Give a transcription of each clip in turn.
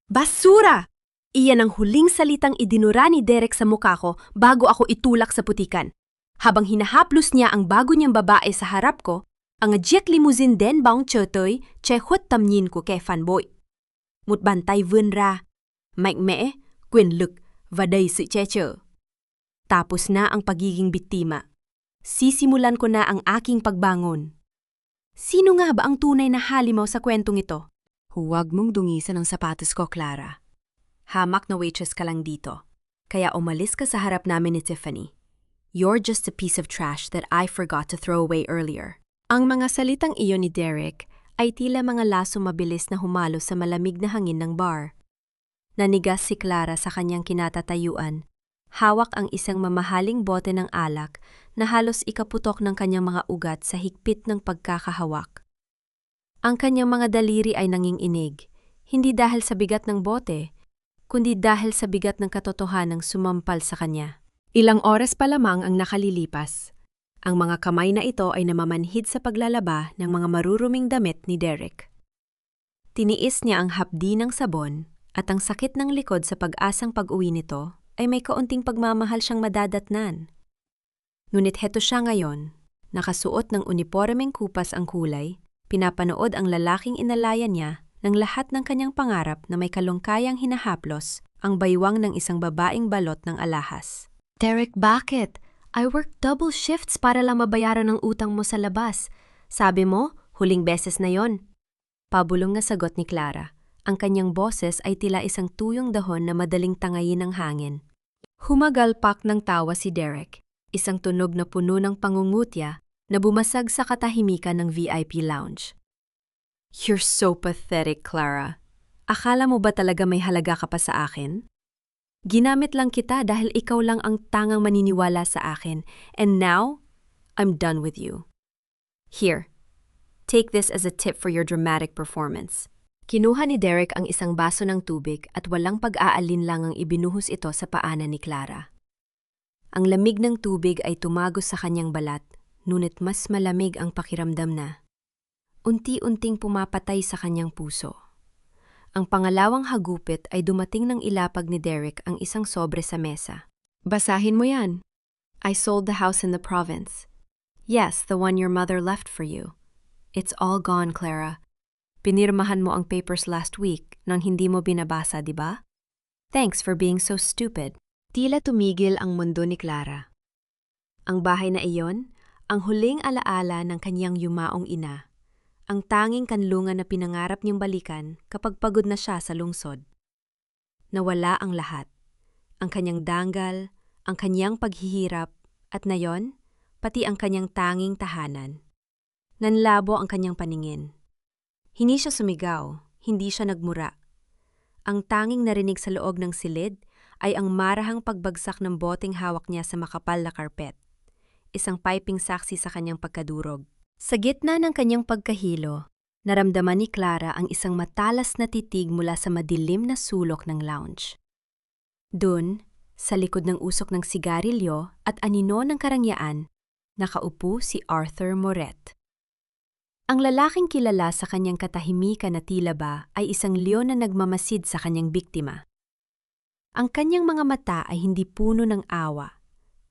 Basura! Iyan ang huling salitang idinura ni Derek sa mukha ko bago ako itulak sa putikan. Habang hinahaplos niya ang bago niyang babae sa harap ko, ang ajek limousine den baong chotoy, chehot tamnyin ko kay fanboy. Một bàn tay vươn ra, mạnh mẽ, quyền lực và đầy sự che chở. Tapos na ang pagiging biktima. Sisimulan ko na ang aking pagbangon. Sino nga ba ang tunay na halimaw sa kwentong ito? Huwag mong dungisan ang sapatos ko, Clara. Hamak na waitress ka lang dito. Kaya umalis ka sa harap namin ni Tiffany. You're just a piece of trash that I forgot to throw away earlier. Ang mga salitang iyon ni Derek ay tila mga laso mabilis na humalo sa malamig na hangin ng bar. Nanigas si Clara sa kanyang kinatatayuan. Hawak ang isang mamahaling bote ng alak na halos ikaputok ng kanyang mga ugat sa higpit ng pagkakahawak. Ang kanyang mga daliri ay nanginginig, hindi dahil sa bigat ng bote, kundi dahil sa bigat ng katotohanang sumampal sa kanya. Ilang oras pa lamang ang nakalilipas. Ang mga kamay na ito ay namamanhid sa paglalaba ng mga maruruming damit ni Derek. Tiniis niya ang hapdi ng sabon at ang sakit ng likod sa pag-asang pag-uwi nito ay may kaunting pagmamahal siyang madadatnan. Ngunit heto siya ngayon, nakasuot ng unipormeng kupas ang kulay, pinapanood ang lalaking inalayan niya ng lahat ng kanyang pangarap na may kalungkayang hinahaplos ang baywang ng isang babaeng balot ng alahas. Derek, bakit? I worked double shifts para lang mabayaran ang utang mo sa labas. Sabi mo, huling beses na yon. Pabulong na sagot ni Clara. Ang kanyang boses ay tila isang tuyong dahon na madaling tangayin ng hangin. Humagalpak ng tawa si Derek, isang tunog na puno ng pangungutya na bumasag sa katahimikan ng VIP lounge. You're so pathetic, Clara. Akala mo ba talaga may halaga ka pa sa akin? Ginamit lang kita dahil ikaw lang ang tangang maniniwala sa akin, and now, I'm done with you. Here, take this as a tip for your dramatic performance. Kinuha ni Derek ang isang baso ng tubig at walang pag-aalinlangang ibinuhos ito sa paanan ni Clara. Ang lamig ng tubig ay tumagos sa kanyang balat, ngunit mas malamig ang pakiramdam na. Unti-unting pumapatay sa kanyang puso. Ang pangalawang hagupit ay dumating ng ilapag ni Derek ang isang sobre sa mesa. Basahin mo yan. I sold the house in the province. Yes, the one your mother left for you. It's all gone, Clara. Pinirmahan mo ang papers last week nang hindi mo binabasa, di ba? Thanks for being so stupid. Tila tumigil ang mundo ni Clara. Ang bahay na iyon, ang huling alaala ng kanyang yumaong ina. Ang tanging kanlungan na pinangarap niyang balikan kapag pagod na siya sa lungsod. Nawala ang lahat. Ang kanyang danggal, ang kanyang paghihirap, at nayon, pati ang kanyang tanging tahanan. Nanlabo ang kanyang paningin. Hindi siya sumigaw, hindi siya nagmura. Ang tanging narinig sa loob ng silid ay ang marahang pagbagsak ng boteng hawak niya sa makapal na karpet. Isang piping saksi sa kanyang pagkadurog. Sa gitna ng kanyang pagkahilo, naramdaman ni Clara ang isang matalas na titig mula sa madilim na sulok ng lounge. Doon, sa likod ng usok ng sigarilyo at anino ng karangyaan, nakaupo si Arthur Moret. Ang lalaking kilala sa kanyang katahimikan na tila ba ay isang leon na nagmamasid sa kanyang biktima. Ang kanyang mga mata ay hindi puno ng awa,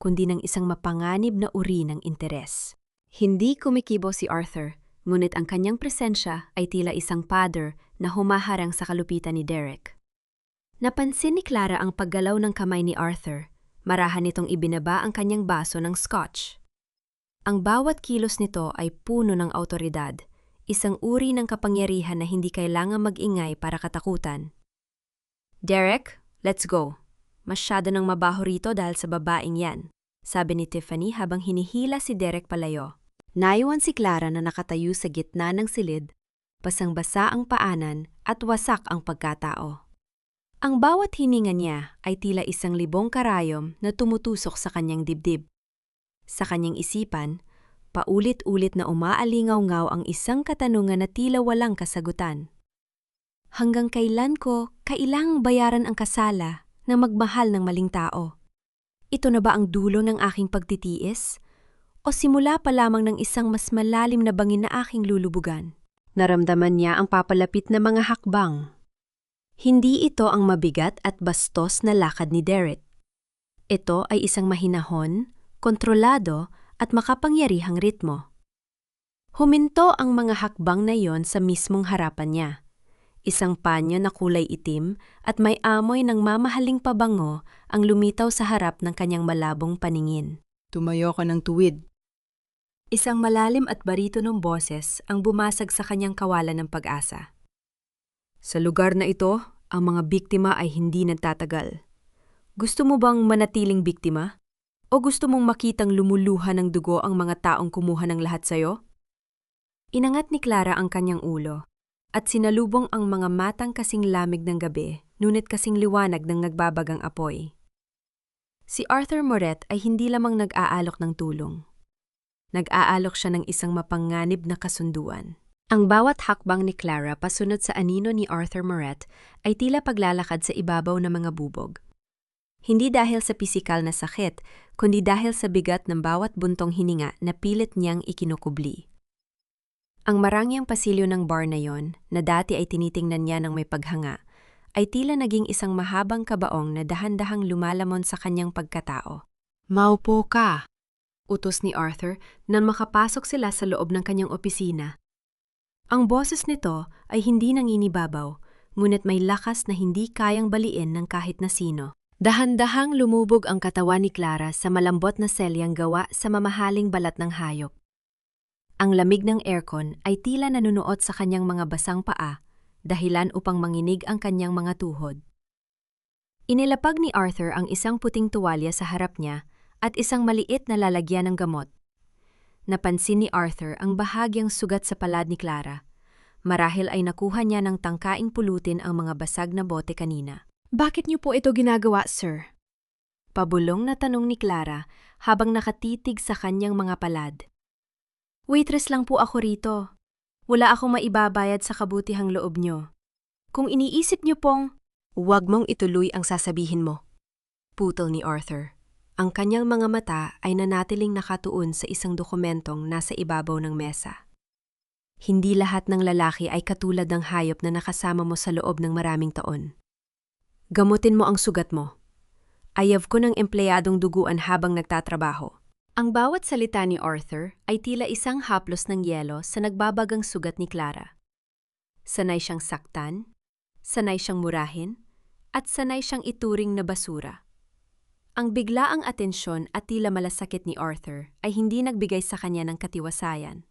kundi ng isang mapanganib na uri ng interes. Hindi kumikibo si Arthur, ngunit ang kanyang presensya ay tila isang pader na humaharang sa kalupitan ni Derek. Napansin ni Clara ang paggalaw ng kamay ni Arthur, marahan nitong ibinaba ang kanyang baso ng scotch. Ang bawat kilos nito ay puno ng awtoridad, isang uri ng kapangyarihan na hindi kailangang mag-ingay para katakutan. Derek, let's go. Masyado nang mabaho rito dahil sa babaeng yan, sabi ni Tiffany habang hinihila si Derek palayo. Naiwan si Clara na nakatayo sa gitna ng silid, basang-basa ang paanan at wasak ang pagkatao. Ang bawat hininga niya ay tila isang libong karayom na tumutusok sa kanyang dibdib. Sa kanyang isipan, paulit-ulit na umaalingaw-ngaw ang isang katanungan na tila walang kasagutan. Hanggang kailan ko kailangang bayaran ang kasala na magmahal ng maling tao? Ito na ba ang dulo ng aking pagtitiis? O simula pa lamang ng isang mas malalim na bangin na aking lulubugan? Naramdaman niya ang papalapit na mga hakbang. Hindi ito ang mabigat at bastos na lakad ni Derek. Ito ay isang mahinahon, kontrolado at makapangyarihang ritmo. Huminto ang mga hakbang na iyon sa mismong harapan niya. Isang panyo na kulay itim at may amoy ng mamahaling pabango ang lumitaw sa harap ng kanyang malabong paningin. Tumayo ka ng tuwid. Isang malalim at baritonong boses ang bumasag sa kanyang kawalan ng pag-asa. Sa lugar na ito, ang mga biktima ay hindi nagtatagal. Gusto mo bang manatiling biktima? O gusto mong makitang lumuluha ng dugo ang mga taong kumuha ng lahat sa'yo? Inangat ni Clara ang kanyang ulo at sinalubong ang mga matang kasing lamig ng gabi, ngunit kasing liwanag ng nagbabagang apoy. Si Arthur Moret ay hindi lamang nag-aalok ng tulong. Nag-aalok siya ng isang mapanganib na kasunduan. Ang bawat hakbang ni Clara pasunod sa anino ni Arthur Moret ay tila paglalakad sa ibabaw ng mga bubog. Hindi dahil sa pisikal na sakit, kundi dahil sa bigat ng bawat buntong hininga na pilit niyang ikinukubli. Ang marangyang pasilyo ng bar na yon, na dati ay tinitingnan niya ng may paghanga, ay tila naging isang mahabang kabaong na dahan-dahang lumalamon sa kanyang pagkatao. Maupo ka. Utos ni Arthur nang makapasok sila sa loob ng kanyang opisina. Ang boses nito ay hindi nanginibabaw, ngunit may lakas na hindi kayang baliin ng kahit na sino. Dahan-dahang lumubog ang katawan ni Clara sa malambot na selyang gawa sa mamahaling balat ng hayop. Ang lamig ng aircon ay tila nanunuot sa kanyang mga basang paa, dahilan upang manginig ang kanyang mga tuhod. Inilapag ni Arthur ang isang puting tuwalya sa harap niya at isang maliit na lalagyan ng gamot. Napansin ni Arthur ang bahagyang sugat sa palad ni Clara. Marahil ay nakuha niya ng tangkaing pulutin ang mga basag na bote kanina. Bakit niyo po ito ginagawa, sir? Pabulong na tanong ni Clara habang nakatitig sa kanyang mga palad. Waitress lang po ako rito. Wala akong maibabayad sa kabutihang loob niyo. Kung iniisip niyo pong, huwag mong ituloy ang sasabihin mo. Putol ni Arthur. Ang kanyang mga mata ay nanatiling nakatuon sa isang dokumentong nasa ibabaw ng mesa. Hindi lahat ng lalaki ay katulad ng hayop na nakasama mo sa loob ng maraming taon. Gamutin mo ang sugat mo. Ayaw ko ng empleyadong duguan habang nagtatrabaho. Ang bawat salita ni Arthur ay tila isang haplos ng yelo sa nagbabagang sugat ni Clara. Sanay siyang saktan, sanay siyang murahin, at sanay siyang ituring na basura. Ang biglaang atensyon at tila malasakit ni Arthur ay hindi nagbigay sa kanya ng katiwasayan.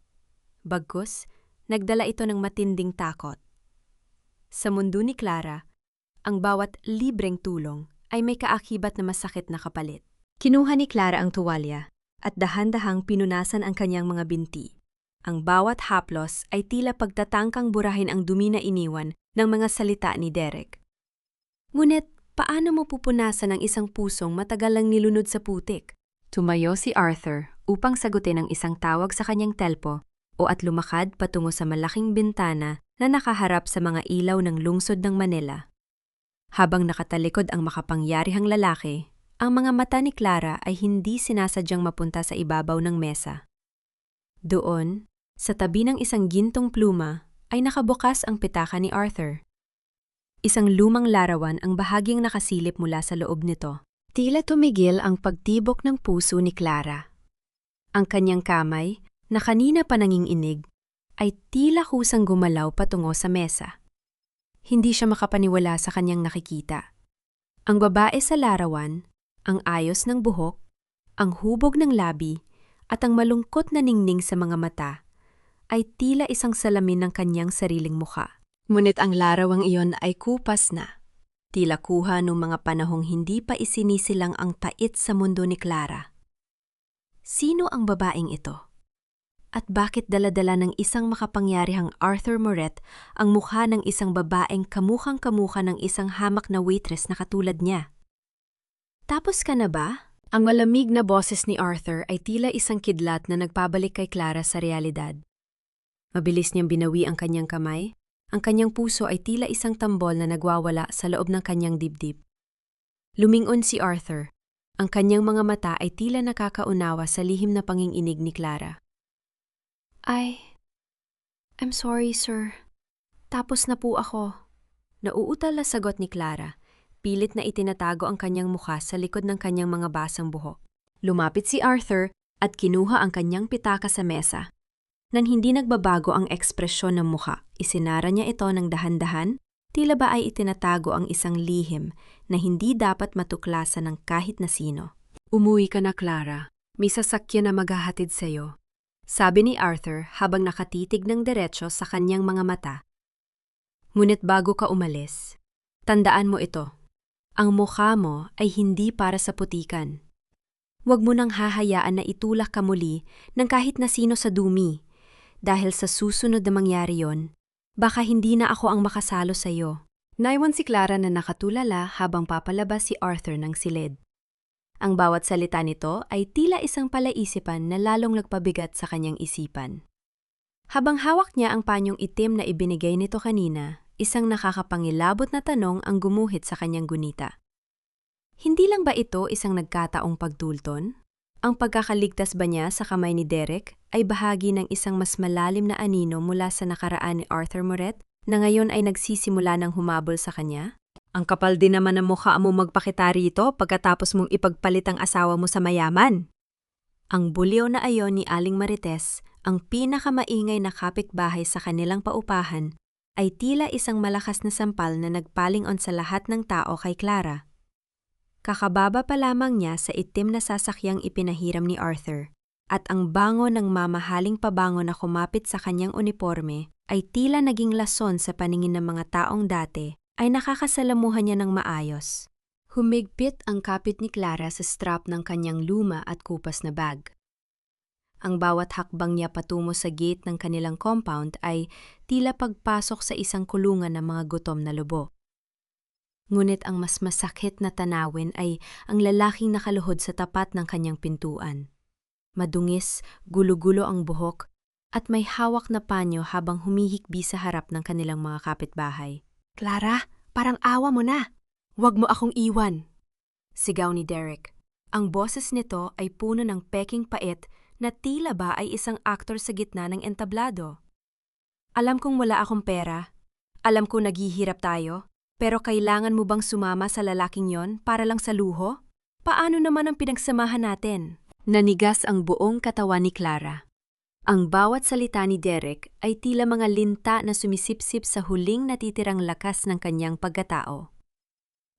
Bagkus, nagdala ito ng matinding takot. Sa mundo ni Clara, ang bawat libreng tulong ay may kaakibat na masakit na kapalit. Kinuha ni Clara ang tuwalya at dahan-dahang pinunasan ang kanyang mga binti. Ang bawat haplos ay tila pagtatangkang burahin ang dumi na iniwan ng mga salita ni Derek. Ngunit, paano mo pupunasan ang isang pusong matagal lang nilunod sa putik? Tumayo si Arthur upang sagutin ang isang tawag sa kanyang telpo at lumakad patungo sa malaking bintana na nakaharap sa mga ilaw ng lungsod ng Manila. Habang nakatalikod ang makapangyarihang lalaki, ang mga mata ni Clara ay hindi sinasadyang mapunta sa ibabaw ng mesa. Doon, sa tabi ng isang gintong pluma, ay nakabukas ang pitaka ni Arthur. Isang lumang larawan ang bahagyang nakasilip mula sa loob nito. Tila tumigil ang pagtibok ng puso ni Clara. Ang kanyang kamay, na kanina pa nanginginig, ay tila kusang gumalaw patungo sa mesa. Hindi siya makapaniwala sa kanyang nakikita. Ang babae sa larawan, ang ayos ng buhok, ang hubog ng labi, at ang malungkot na ningning sa mga mata, ay tila isang salamin ng kanyang sariling mukha. Ngunit ang larawang iyon ay kupas na. Tila kuha nung mga panahong hindi pa isinisilang ang tait sa mundo ni Clara. Sino ang babaeng ito? At bakit dala-dala ng isang makapangyarihang Arthur Moret ang mukha ng isang babaeng kamukhang-kamukha ng isang hamak na waitress na katulad niya? Tapos ka na ba? Ang malamig na boses ni Arthur ay tila isang kidlat na nagpabalik kay Clara sa realidad. Mabilis niyang binawi ang kanyang kamay. Ang kanyang puso ay tila isang tambol na nagwawala sa loob ng kanyang dibdib. Lumingon si Arthur. Ang kanyang mga mata ay tila nakakaunawa sa lihim na panginginig ni Clara. I'm sorry, sir. Tapos na po ako. Nauutal na sagot ni Clara. Pilit na itinatago ang kanyang mukha sa likod ng kanyang mga basang buhok. Lumapit si Arthur at kinuha ang kanyang pitaka sa mesa. Nang hindi nagbabago ang ekspresyon ng mukha, isinara niya ito ng dahan-dahan, tila ba ay itinatago ang isang lihim na hindi dapat matuklasan ng kahit na sino. Umuwi ka na, Clara. May sasakyan na maghahatid sa'yo. Sabi ni Arthur habang nakatitig ng diretsyo sa kanyang mga mata. Ngunit bago ka umalis, tandaan mo ito. Ang mukha mo ay hindi para sa putikan. Huwag mo nang hahayaan na itulak ka muli ng kahit na sino sa dumi. Dahil sa susunod na mangyari yon, baka hindi na ako ang makasalo sa iyo. Naiwan si Clara na nakatulala habang papalabas si Arthur ng silid. Ang bawat salita nito ay tila isang palaisipan na lalong nagpabigat sa kanyang isipan. Habang hawak niya ang panyong itim na ibinigay nito kanina, isang nakakapangilabot na tanong ang gumuhit sa kanyang gunita. Hindi lang ba ito isang nagkataong pagtulton? Ang pagkakaligtas ba niya sa kamay ni Derek ay bahagi ng isang mas malalim na anino mula sa nakaraan ni Arthur Moret na ngayon ay nagsisimula ng humabol sa kanya? Ang kapal din naman ng mukha mo magpakita rito pagkatapos mong ipagpalit ang asawa mo sa mayaman. Ang bulyaw na ayon ni Aling Marites, ang pinakamaingay na kapitbahay sa kanilang paupahan, ay tila isang malakas na sampal na nagpalingon sa lahat ng tao kay Clara. Kakababa pa lamang niya sa itim na sasakyang ipinahiram ni Arthur, at ang bango ng mamahaling pabango na kumapit sa kanyang uniforme ay tila naging lason sa paningin ng mga taong dati ay nakakasalamuhan niya ng maayos. Humigpit ang kapit ni Clara sa strap ng kanyang luma at kupas na bag. Ang bawat hakbang niya patungo sa gate ng kanilang compound ay tila pagpasok sa isang kulungan ng mga gutom na lobo. Ngunit ang mas masakit na tanawin ay ang lalaking nakaluhod sa tapat ng kanyang pintuan. Madungis, gulo-gulo ang buhok, at may hawak na panyo habang humihikbi sa harap ng kanilang mga kapitbahay. Clara, parang awa mo na. Huwag mo akong iwan. Sigaw ni Derek. Ang boses nito ay puno ng peking pait na tila ba ay isang aktor sa gitna ng entablado. Alam kong wala akong pera. Alam kong naghihirap tayo. Pero kailangan mo bang sumama sa lalaking yon para lang sa luho? Paano naman ang pinagsamahan natin? Nanigas ang buong katawan ni Clara. Ang bawat salita ni Derek ay tila mga linta na sumisipsip sa huling natitirang lakas ng kanyang pagkatao.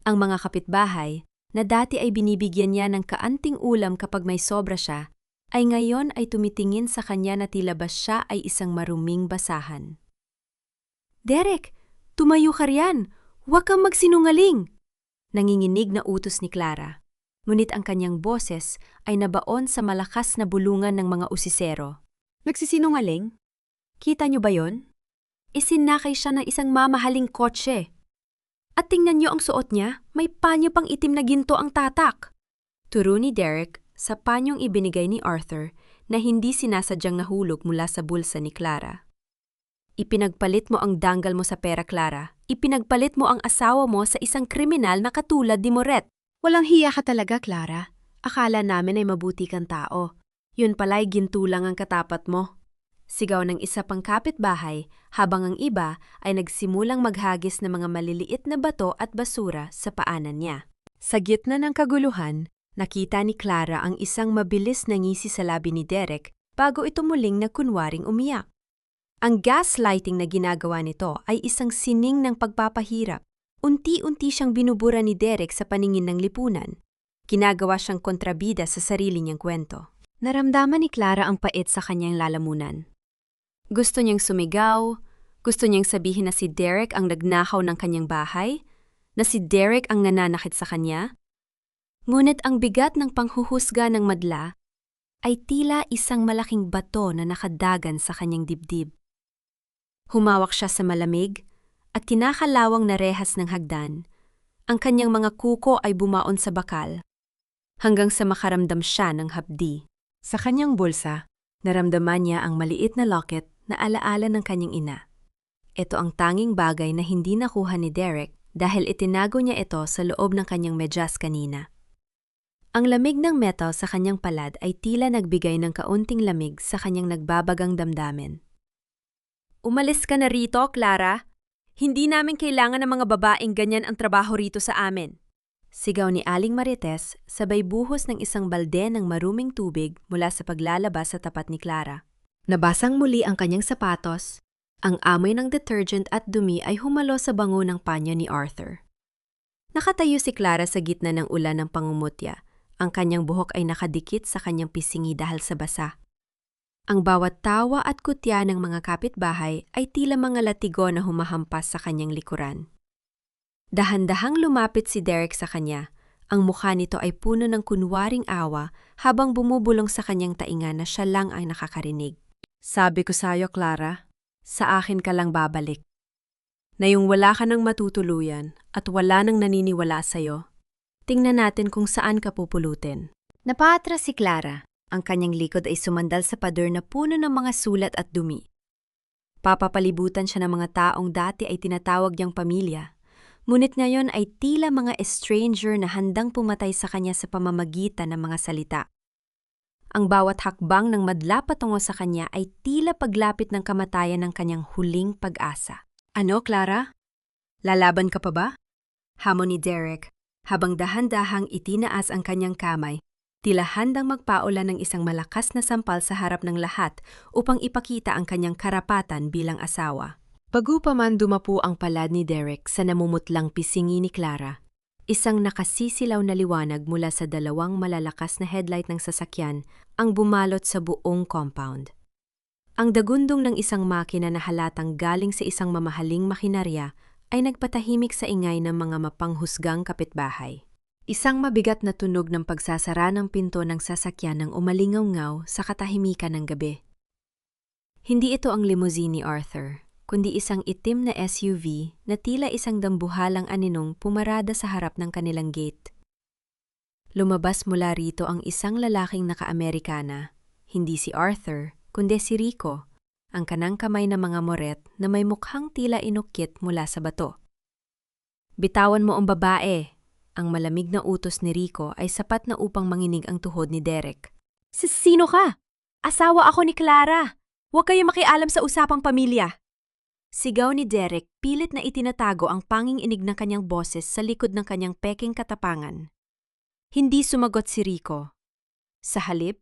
Ang mga kapitbahay, na dati ay binibigyan niya ng kaanting ulam kapag may sobra siya, ay ngayon ay tumitingin sa kanya na tila ba siya ay isang maruming basahan. Derek, tumayo ka riyan! Huwag kang magsinungaling! Nanginginig na utos ni Clara, ngunit ang kanyang boses ay nabaon sa malakas na bulungan ng mga usisero. Nagsisinungaling? Kita niyo ba yon? Isinakay siya ng isang mamahaling kotse. At tingnan niyo ang suot niya, may panyo pang itim na ginto ang tatak. Turo ni Derek sa panyong ibinigay ni Arthur na hindi sinasadyang nahulog mula sa bulsa ni Clara. Ipinagpalit mo ang danggal mo sa pera, Clara. Ipinagpalit mo ang asawa mo sa isang kriminal na katulad ni Moret. Walang hiya ka talaga, Clara. Akala namin ay mabuti kang tao. Yun pala'y ginto lang ang katapat mo. Sigaw ng isa pang kapitbahay habang ang iba ay nagsimulang maghagis ng mga maliliit na bato at basura sa paanan niya. Sa gitna ng kaguluhan, nakita ni Clara ang isang mabilis na ngisi sa labi ni Derek bago ito muling nagkunwaring umiyak. Ang gaslighting na ginagawa nito ay isang sining ng pagpapahirap. Unti-unti siyang binubura ni Derek sa paningin ng lipunan. Ginagawa siyang kontrabida sa sarili niyang kwento. Naramdaman ni Clara ang pait sa kanyang lalamunan. Gusto niyang sumigaw, gusto niyang sabihin na si Derek ang nagnakaw ng kanyang bahay, na si Derek ang nananakit sa kanya. Ngunit ang bigat ng panghuhusga ng madla ay tila isang malaking bato na nakadagan sa kanyang dibdib. Humawak siya sa malamig at kinakalawang na rehas ng hagdan. Ang kanyang mga kuko ay bumaon sa bakal hanggang sa makaramdam siya ng hapdi. Sa kanyang bulsa, naramdaman niya ang maliit na locket na alaala ng kanyang ina. Ito ang tanging bagay na hindi nakuha ni Derek dahil itinago niya ito sa loob ng kanyang medyas kanina. Ang lamig ng metal sa kanyang palad ay tila nagbigay ng kaunting lamig sa kanyang nagbabagang damdamin. Umalis ka na rito, Clara. Hindi namin kailangan ng mga babaeng ganyan ang trabaho rito sa amin. Sigaw ni Aling Marites sabay buhos ng isang balde ng maruming tubig mula sa paglalabas sa tapat ni Clara. Nabasang muli ang kanyang sapatos. Ang amoy ng detergent at dumi ay humalo sa bango ng panyo ni Arthur. Nakatayo si Clara sa gitna ng ulan ng pangungutya. Ang kanyang buhok ay nakadikit sa kanyang pisingi dahil sa basa. Ang bawat tawa at kutya ng mga kapitbahay ay tila mga latigo na humahampas sa kanyang likuran. Dahan-dahang lumapit si Derek sa kanya. Ang mukha nito ay puno ng kunwaring awa habang bumubulong sa kanyang tainga na siya lang ang nakakarinig. Sabi ko sa'yo, Clara, sa akin ka lang babalik. Na yung wala ka nang matutuluyan at wala nang naniniwala sa'yo, tingnan natin kung saan ka pupulutin. Napaatras si Clara. Ang kanyang likod ay sumandal sa pader na puno ng mga sulat at dumi. Papapalibutan siya ng mga taong dati ay tinatawag niyang pamilya. Ngunit ngayon ay tila mga stranger na handang pumatay sa kanya sa pamamagitan ng mga salita. Ang bawat hakbang ng madla patungo sa kanya ay tila paglapit ng kamatayan ng kanyang huling pag-asa. Ano, Clara? Lalaban ka pa ba? Hamon ni Derek, habang dahan-dahang itinaas ang kanyang kamay. Tila handang magpaula ng isang malakas na sampal sa harap ng lahat upang ipakita ang kanyang karapatan bilang asawa. Bago pa man dumapo ang palad ni Derek sa namumutlang pisingi ni Clara, isang nakasisilaw na liwanag mula sa dalawang malalakas na headlight ng sasakyan ang bumalot sa buong compound. Ang dagundong ng isang makina na halatang galing sa isang mamahaling makinarya ay nagpatahimik sa ingay ng mga mapanghusgang kapitbahay. Isang mabigat na tunog ng pagsasara ng pinto ng sasakyan ng umalingaw-ngaw sa katahimikan ng gabi. Hindi ito ang limousine ni Arthur, kundi isang itim na SUV na tila isang dambuhalang aninong pumarada sa harap ng kanilang gate. Lumabas mula rito ang isang lalaking naka-Amerikana, hindi si Arthur, kundi si Rico, ang kanang kamay na mga moret na may mukhang tila inukit mula sa bato. Bitawan mo ang babae! Ang malamig na utos ni Rico ay sapat na upang manginig ang tuhod ni Derek. Sino ka? Asawa ako ni Clara. Huwag kayo makialam sa usapang pamilya. Sigaw ni Derek, pilit na itinatago ang panging-inig ng kanyang boses sa likod ng kanyang peking katapangan. Hindi sumagot si Rico. Sa halip,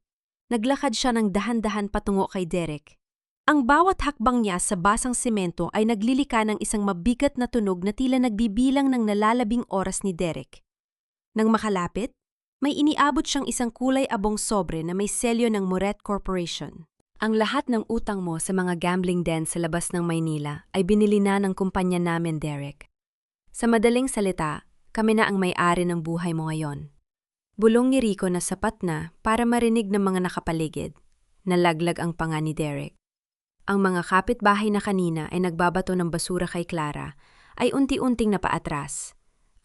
naglakad siya ng dahan-dahan patungo kay Derek. Ang bawat hakbang niya sa basang semento ay naglilika ng isang mabigat na tunog na tila nagbibilang ng nalalabing oras ni Derek. Nang makalapit, may iniabot siyang isang kulay abong sobre na may selyo ng Moret Corporation. Ang lahat ng utang mo sa mga gambling den sa labas ng Maynila ay binili na ng kumpanya namin, Derek. Sa madaling salita, kami na ang may-ari ng buhay mo ngayon. Bulong ni Rico na sapat na para marinig ng mga nakapaligid. Nalaglag ang panga ni Derek. Ang mga kapitbahay na kanina ay nagbabato ng basura kay Clara ay unti-unting napaatras.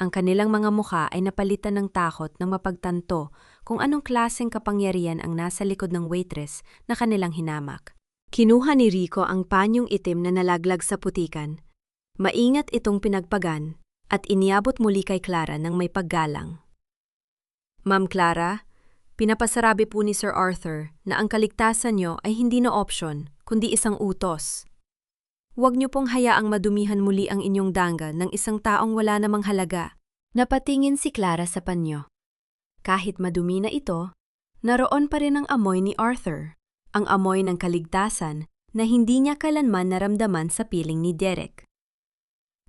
Ang kanilang mga mukha ay napalitan ng takot nang mapagtanto kung anong klaseng kapangyarihan ang nasa likod ng waitress na kanilang hinamak. Kinuha ni Rico ang panyong itim na nalaglag sa putikan. Maingat itong pinagpagan at iniabot muli kay Clara ng may paggalang. Ma'am Clara, pinapasarabi po ni Sir Arthur na ang kaligtasan niyo ay hindi na opsyon, kundi isang utos. Huwag niyo pong hayaang madumihan muli ang inyong danggal ng isang taong wala namang halaga. Napatingin si Clara sa panyo. Kahit madumi na ito, naroon pa rin ang amoy ni Arthur, ang amoy ng kaligtasan na hindi niya kailanman naramdaman sa piling ni Derek.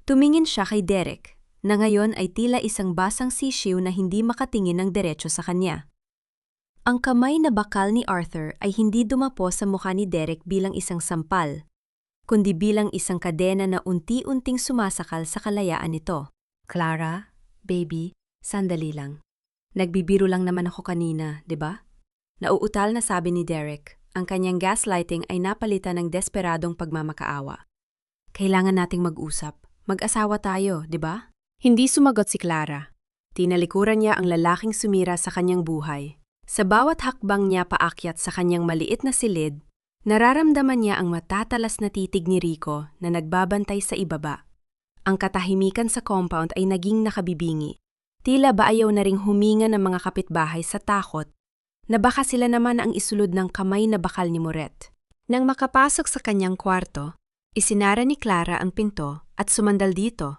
Tumingin siya kay Derek, na ngayon ay tila isang basang sisiw na hindi makatingin ng diretso sa kanya. Ang kamay na bakal ni Arthur ay hindi dumapo sa mukha ni Derek bilang isang sampal, kundi bilang isang kadena na unti-unting sumasakal sa kalayaan nito. Clara, baby, sandali lang. Nagbibiro lang naman ako kanina, di ba? Nauutal na sabi ni Derek, ang kanyang gaslighting ay napalitan ng desperadong pagmamakaawa. Kailangan nating mag-usap. Mag-asawa tayo, di ba? Hindi sumagot si Clara. Tinalikuran niya ang lalaking sumira sa kanyang buhay. Sa bawat hakbang niya paakyat sa kanyang maliit na silid, nararamdaman niya ang matatalas na titig ni Rico na nagbabantay sa ibaba. Ang katahimikan sa compound ay naging nakabibingi. Tila ba ayaw na ring huminga ng mga kapitbahay sa takot na baka sila naman ang isulod ng kamay na bakal ni Moret. Nang makapasok sa kanyang kwarto, isinara ni Clara ang pinto at sumandal dito.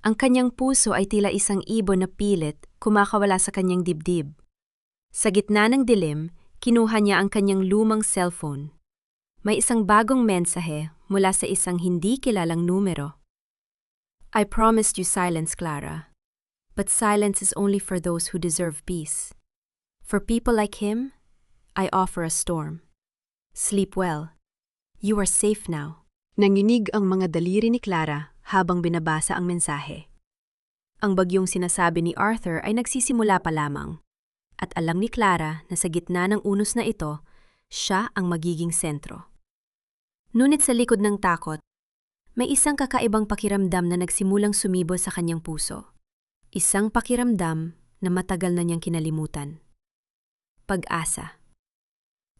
Ang kanyang puso ay tila isang ibon na pilit kumakawala sa kanyang dibdib. Sa gitna ng dilim, kinuha niya ang kanyang lumang cellphone. May isang bagong mensahe mula sa isang hindi kilalang numero. I promised you silence, Clara. But silence is only for those who deserve peace. For people like him, I offer a storm. Sleep well. You are safe now. Nanginig ang mga daliri ni Clara habang binabasa ang mensahe. Ang bagyong sinasabi ni Arthur ay nagsisimula pa lamang. At alam ni Clara na sa gitna ng unos na ito, siya ang magiging sentro. Ngunit sa likod ng takot, may isang kakaibang pakiramdam na nagsimulang sumibol sa kanyang puso. Isang pakiramdam na matagal na niyang kinalimutan. Pag-asa.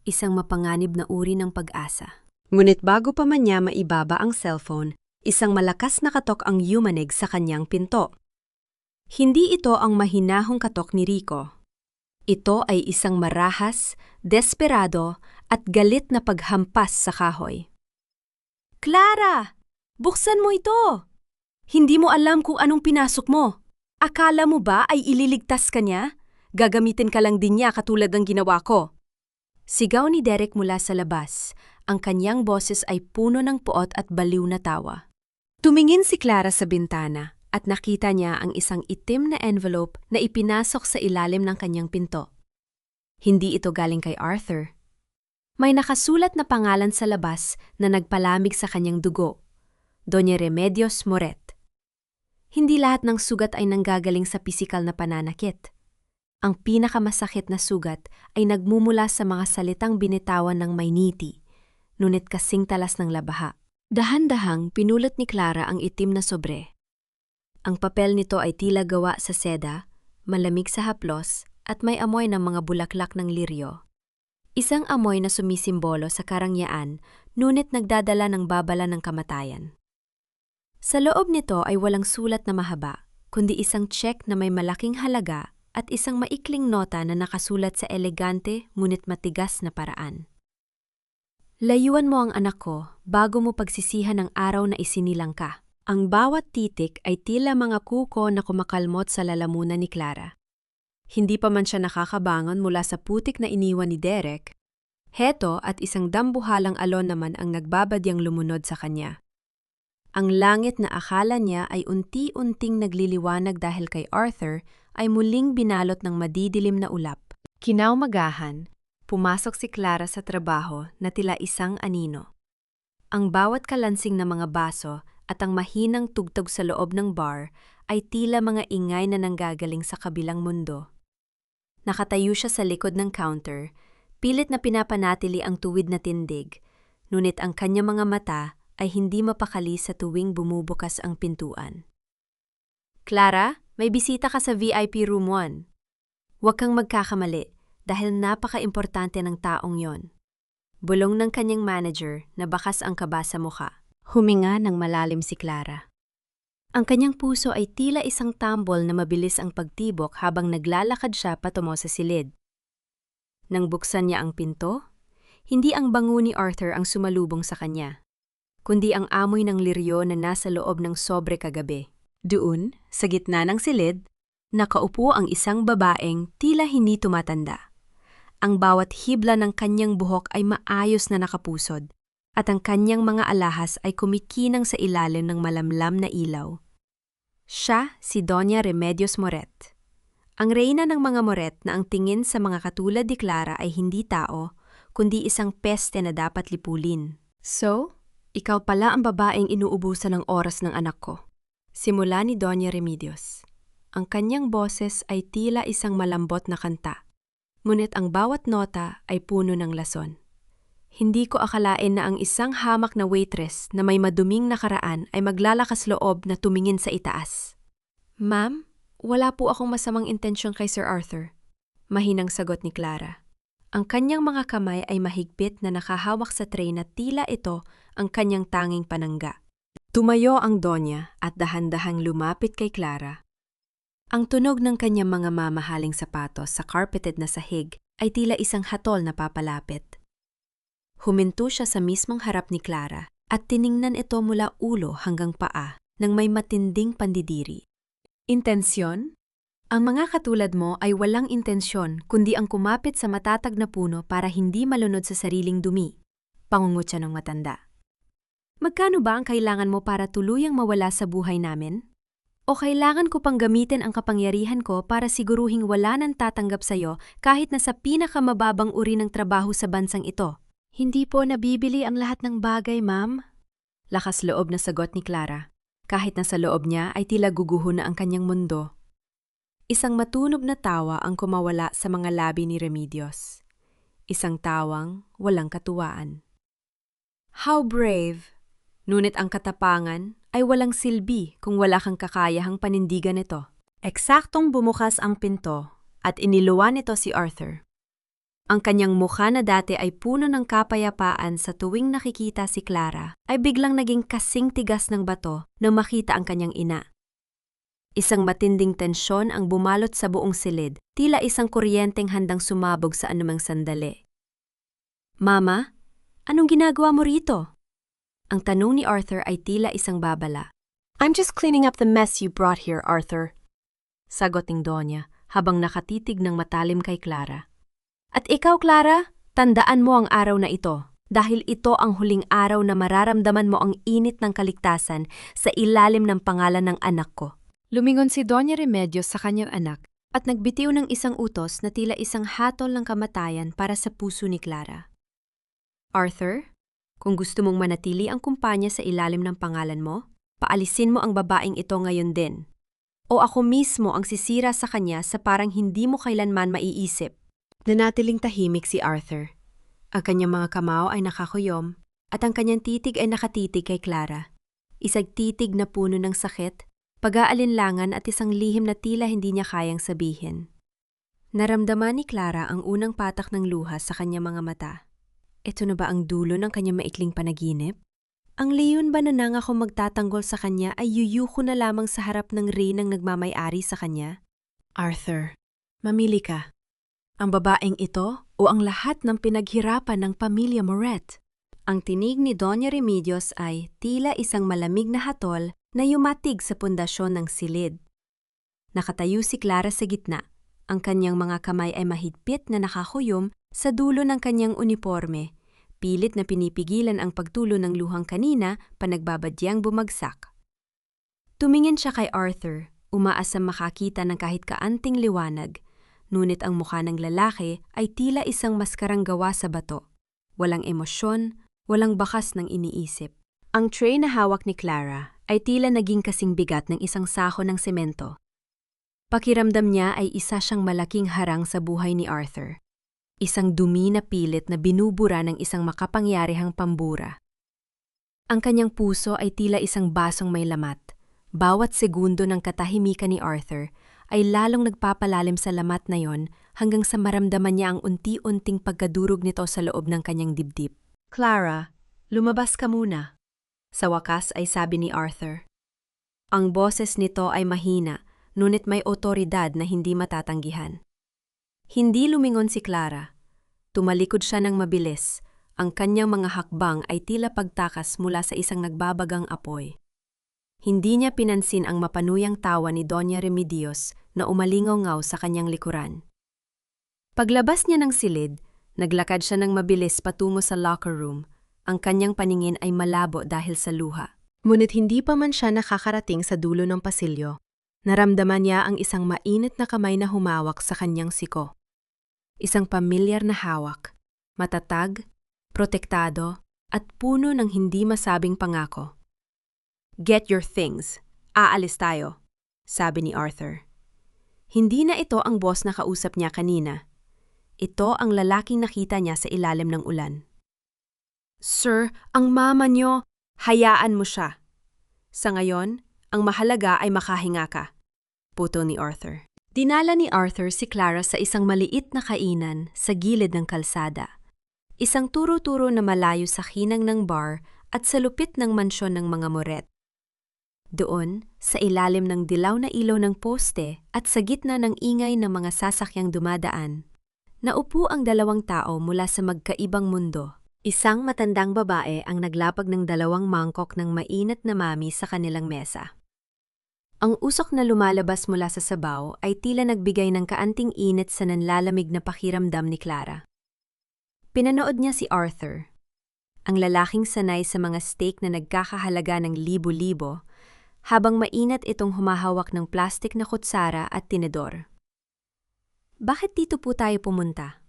Isang mapanganib na uri ng pag-asa. Ngunit bago pa man niya maibaba ang cellphone, isang malakas na katok ang yumanig sa kanyang pinto. Hindi ito ang mahinahong katok ni Rico. Ito ay isang marahas, desperado at galit na paghampas sa kahoy. Clara! Buksan mo ito! Hindi mo alam kung anong pinasok mo. Akala mo ba ay ililigtas ka niya? Gagamitin ka lang din niya katulad ng ginawa ko. Sigaw ni Derek mula sa labas. Ang kanyang boses ay puno ng puot at baliw na tawa. Tumingin si Clara sa bintana at nakita niya ang isang itim na envelope na ipinasok sa ilalim ng kanyang pinto. Hindi ito galing kay Arthur. May nakasulat na pangalan sa labas na nagpalamig sa kanyang dugo, Doña Remedios Moret. Hindi lahat ng sugat ay nanggagaling sa pisikal na pananakit. Ang pinakamasakit na sugat ay nagmumula sa mga salitang binitawan ng Mayniti, ngunit kasing talas ng labaha. Dahan-dahang pinulot ni Clara ang itim na sobre. Ang papel nito ay tila gawa sa seda, malamig sa haplos, at may amoy ng mga bulaklak ng liryo. Isang amoy na sumisimbolo sa karangyaan, ngunit nagdadala ng babala ng kamatayan. Sa loob nito ay walang sulat na mahaba, kundi isang check na may malaking halaga at isang maikling nota na nakasulat sa elegante ngunit matigas na paraan. Layuan mo ang anak ko bago mo pagsisihan ang araw na isinilang ka. Ang bawat titik ay tila mga kuko na kumakalmot sa lalamunan ni Clara. Hindi pa man siya nakakabangon mula sa putik na iniwan ni Derek. Heto at isang dambuhalang alon naman ang nagbabadyang lumunod sa kanya. Ang langit na akala niya ay unti-unting nagliliwanag dahil kay Arthur ay muling binalot ng madidilim na ulap. Kinaumagahan, pumasok si Clara sa trabaho na tila isang anino. Ang bawat kalansing na mga baso at ang mahinang tugtog sa loob ng bar ay tila mga ingay na nanggagaling sa kabilang mundo. Nakatayo siya sa likod ng counter, pilit na pinapanatili ang tuwid na tindig, ngunit ang kanyang mga mata ay hindi mapakali sa tuwing bumubukas ang pintuan. Clara, may bisita ka sa VIP Room 1. Huwag kang magkakamali dahil napaka-importante ng taong yon. Bulong ng kanyang manager na bakas ang kaba sa mukha. Huminga ng malalim si Clara. Ang kanyang puso ay tila isang tambol na mabilis ang pagtibok habang naglalakad siya patungo sa silid. Nang buksan niya ang pinto, hindi ang bango ni Arthur ang sumalubong sa kanya, kundi ang amoy ng liryo na nasa loob ng sobre kagabi. Doon, sa gitna ng silid, nakaupo ang isang babaeng tila hindi tumatanda. Ang bawat hibla ng kanyang buhok ay maayos na nakapusod, at ang kanyang mga alahas ay kumikinang sa ilalim ng malamlam na ilaw. Siya si Doña Remedios Moret. Ang reyna ng mga Moret na ang tingin sa mga katulad ni Clara ay hindi tao, kundi isang peste na dapat lipulin. So, ikaw pala ang babaeng inuubusan ng oras ng anak ko. Simula ni Doña Remedios. Ang kanyang boses ay tila isang malambot na kanta, ngunit ang bawat nota ay puno ng lason. Hindi ko akalain na ang isang hamak na waitress na may maduming nakaraan ay maglalakas loob na tumingin sa itaas. Ma'am, wala po akong masamang intensyon kay Sir Arthur. Mahinang sagot ni Clara. Ang kanyang mga kamay ay mahigpit na nakahawak sa tray na tila ito ang kanyang tanging panangga. Tumayo ang Donya at dahan-dahang lumapit kay Clara. Ang tunog ng kanyang mga mamahaling sapatos sa carpeted na sahig ay tila isang hatol na papalapit. Huminto siya sa mismong harap ni Clara at tiningnan ito mula ulo hanggang paa. ng may matinding pandidiri. Intensyon? Ang mga katulad mo ay walang intensyon kundi ang kumapit sa matatag na puno para hindi malunod sa sariling dumi. Pangungutya ng matanda. Magkano ba ang kailangan mo para tuluyang mawala sa buhay namin? O kailangan ko pang gamitin ang kapangyarihan ko para siguruhing wala nang tatanggap sa'yo kahit na sa pinakamababang uri ng trabaho sa bansang ito? Hindi po nabibili ang lahat ng bagay, ma'am. Lakas loob na sagot ni Clara. Kahit na sa loob niya ay tila guguho na ang kanyang mundo. Isang matunog na tawa ang kumawala sa mga labi ni Remedios. Isang tawang walang katuwaan. How brave! Ngunit ang katapangan ay walang silbi kung wala kang kakayahang panindigan ito. Eksaktong bumukas ang pinto at iniluwan nito si Arthur. Ang kanyang mukha na dati ay puno ng kapayapaan sa tuwing nakikita si Clara ay biglang naging kasing tigas ng bato nang makita ang kanyang ina. Isang matinding tensyon ang bumalot sa buong silid, tila isang kuryenteng handang sumabog sa anumang sandali. Mama, anong ginagawa mo rito? Ang tanong ni Arthur ay tila isang babala. I'm just cleaning up the mess you brought here, Arthur. Sagot ng Donya habang nakatitig ng matalim kay Clara. At ikaw, Clara, tandaan mo ang araw na ito dahil ito ang huling araw na mararamdaman mo ang init ng kaligtasan sa ilalim ng pangalan ng anak ko. Lumingon si Doña Remedios sa kanyang anak at nagbitiw ng isang utos na tila isang hatol ng kamatayan para sa puso ni Clara. Arthur? Kung gusto mong manatili ang kumpanya sa ilalim ng pangalan mo, paalisin mo ang babaeng ito ngayon din. O ako mismo ang sisira sa kanya sa parang hindi mo kailanman maiisip. Nanatiling tahimik si Arthur. Ang kanyang mga kamao ay nakakuyom at ang kanyang titig ay nakatitig kay Clara. Isang titig na puno ng sakit, pag-aalinlangan at isang lihim na tila hindi niya kayang sabihin. Naramdaman ni Clara ang unang patak ng luha sa kanyang mga mata. Ito na ba ang dulo ng kanyang maikling panaginip? Ang leon ba na nangako magtatanggol sa kanya ay yuyuko na lamang sa harap ng reynang nagmamay-ari sa kanya? Arthur, mamili ka. Ang babaeng ito o ang lahat ng pinaghirapan ng pamilya Moret? Ang tinig ni Doña Remedios ay tila isang malamig na hatol na yumatig sa pundasyon ng silid. Nakatayo si Clara sa gitna. Ang kanyang mga kamay ay mahigpit na nakakuyom sa dulo ng kanyang uniforme, pilit na pinipigilan ang pagtulo ng luhang kanina pa nagbabadyang bumagsak. Tumingin siya kay Arthur, umaasam makakita ng kahit kaanting liwanag, ngunit ang mukha ng lalaki ay tila isang maskarang gawa sa bato. Walang emosyon, walang bakas ng iniisip. Ang tray na hawak ni Clara ay tila naging kasing bigat ng isang sako ng semento. Pakiramdam niya ay isa siyang malaking harang sa buhay ni Arthur. Isang dumi na pilit na binubura ng isang makapangyarihang pambura. Ang kanyang puso ay tila isang basong may lamat. Bawat segundo ng katahimikan ni Arthur ay lalong nagpapalalim sa lamat na yon hanggang sa maramdaman niya ang unti-unting pagkadurog nito sa loob ng kanyang dibdib. Clara, lumabas ka muna. Sa wakas ay sabi ni Arthur. Ang boses nito ay mahina, ngunit may otoridad na hindi matatanggihan. Hindi lumingon si Clara. Tumalikod siya ng mabilis. Ang kanyang mga hakbang ay tila pagtakas mula sa isang nagbabagang apoy. Hindi niya pinansin ang mapanuyang tawa ni Doña Remedios na umalingaw-ngaw sa kanyang likuran. Paglabas niya ng silid, naglakad siya ng mabilis patungo sa locker room. Ang kanyang paningin ay malabo dahil sa luha. Ngunit hindi pa man siya nakakarating sa dulo ng pasilyo. Naramdaman niya ang isang mainit na kamay na humawak sa kanyang siko. Isang pamilyar na hawak, matatag, protektado, at puno ng hindi masabing pangako. Get your things. Aalis tayo, sabi ni Arthur. Hindi na ito ang boss na kausap niya kanina. Ito ang lalaking nakita niya sa ilalim ng ulan. Sir, ang mama niyo, hayaan mo siya. Sa ngayon, ang mahalaga ay makahinga ka, putol ni Arthur. Dinala ni Arthur si Clara sa isang maliit na kainan sa gilid ng kalsada. Isang turo-turo na malayo sa hinang ng bar at sa lupit ng mansyon ng mga Moret. Doon, sa ilalim ng dilaw na ilaw ng poste at sa gitna ng ingay ng mga sasakyang dumadaan, naupo ang dalawang tao mula sa magkaibang mundo. Isang matandang babae ang naglapag ng 2 mangkok ng mainit na mami sa kanilang mesa. Ang usok na lumalabas mula sa sabaw ay tila nagbigay ng kaanting init sa nanlalamig na pakiramdam ni Clara. Pinanood niya si Arthur, ang lalaking sanay sa mga steak na nagkakahalaga ng libo-libo, habang mainit itong humahawak ng plastik na kutsara at tinidor. "Bakit dito po tayo pumunta?"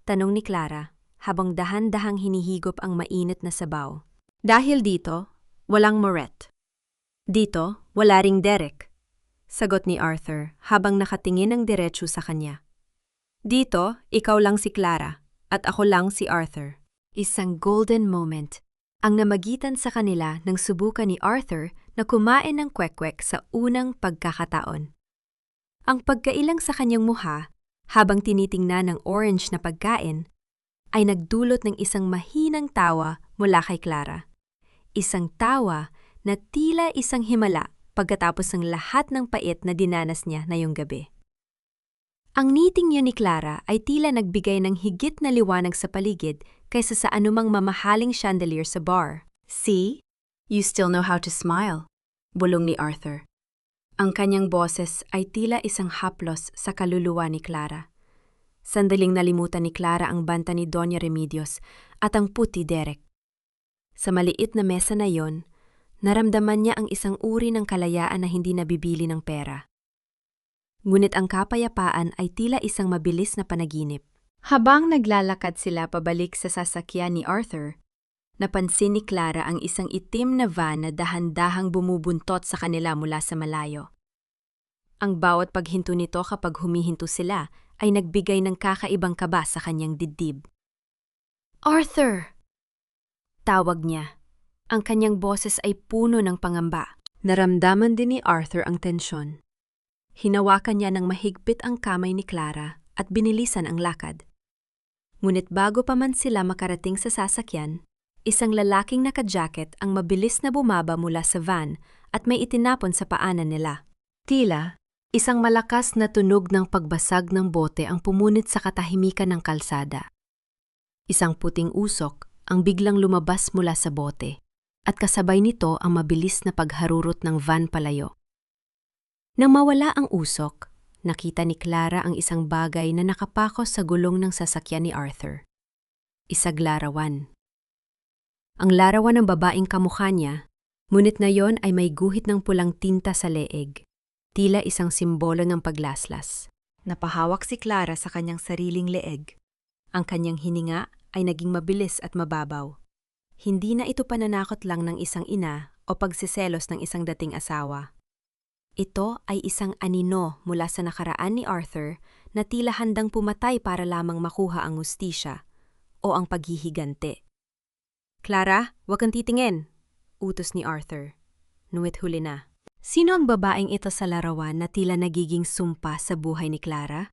tanong ni Clara, habang dahan-dahang hinihigop ang mainit na sabaw. "Dahil dito, walang Moret. Dito, wala ring Derek," sagot ni Arthur habang nakatingin ng diretso sa kanya. "Dito, ikaw lang si Clara at ako lang si Arthur." Isang golden moment ang namagitan sa kanila nang subukan ni Arthur na kumain ng kwek-kwek sa unang pagkakataon. Ang pagkailang sa kanyang muha habang tinitingnan ng orange na pagkain ay nagdulot ng isang mahinang tawa mula kay Clara. Isang tawa na tila isang himala pagkatapos ng lahat ng pait na dinanas niya ngayong gabi. Ang ngiting yun ni Clara ay tila nagbigay ng higit na liwanag sa paligid kaysa sa anumang mamahaling chandelier sa bar. "See? You still know how to smile," bulong ni Arthur. Ang kanyang boses ay tila isang haplos sa kaluluwa ni Clara. Sandaling nalimutan ni Clara ang banta ni Doña Remedios at ang puti Derek. Sa maliit na mesa na yon, naramdaman niya ang isang uri ng kalayaan na hindi nabibili ng pera. Ngunit ang kapayapaan ay tila isang mabilis na panaginip. Habang naglalakad sila pabalik sa sasakyan ni Arthur, napansin ni Clara ang isang itim na van na dahan-dahang bumubuntot sa kanila mula sa malayo. Ang bawat paghinto nito kapag humihinto sila ay nagbigay ng kakaibang kaba sa kanyang dibdib. "Arthur!" tawag niya. Ang kanyang boses ay puno ng pangamba. Naramdaman din ni Arthur ang tensyon. Hinawakan niya ng mahigpit ang kamay ni Clara at binilisan ang lakad. Ngunit bago pa man sila makarating sa sasakyan, isang lalaking naka-jacket ang mabilis na bumaba mula sa van at may itinapon sa paanan nila. Tila, isang malakas na tunog ng pagbasag ng bote ang pumunit sa katahimikan ng kalsada. Isang puting usok ang biglang lumabas mula sa bote, at kasabay nito ang mabilis na pagharurot ng van palayo. Nang mawala ang usok, nakita ni Clara ang isang bagay na nakapako sa gulong ng sasakyan ni Arthur. Isang larawan. Ang larawan ng babaeng kamukha niya, ngunit ngayon ay may guhit ng pulang tinta sa leeg, tila isang simbolo ng paglaslas. Napahawak si Clara sa kanyang sariling leeg. Ang kanyang hininga ay naging mabilis at mababaw. Hindi na ito pananakot lang ng isang ina o pagsiselos ng isang dating asawa. Ito ay isang anino mula sa nakaraan ni Arthur na tila handang pumatay para lamang makuha ang hustisya o ang paghihigante. "Clara, huwag kang titingin," utos ni Arthur. Nuwit huli na. Sino ang babaeng ito sa larawan na tila nagiging sumpa sa buhay ni Clara?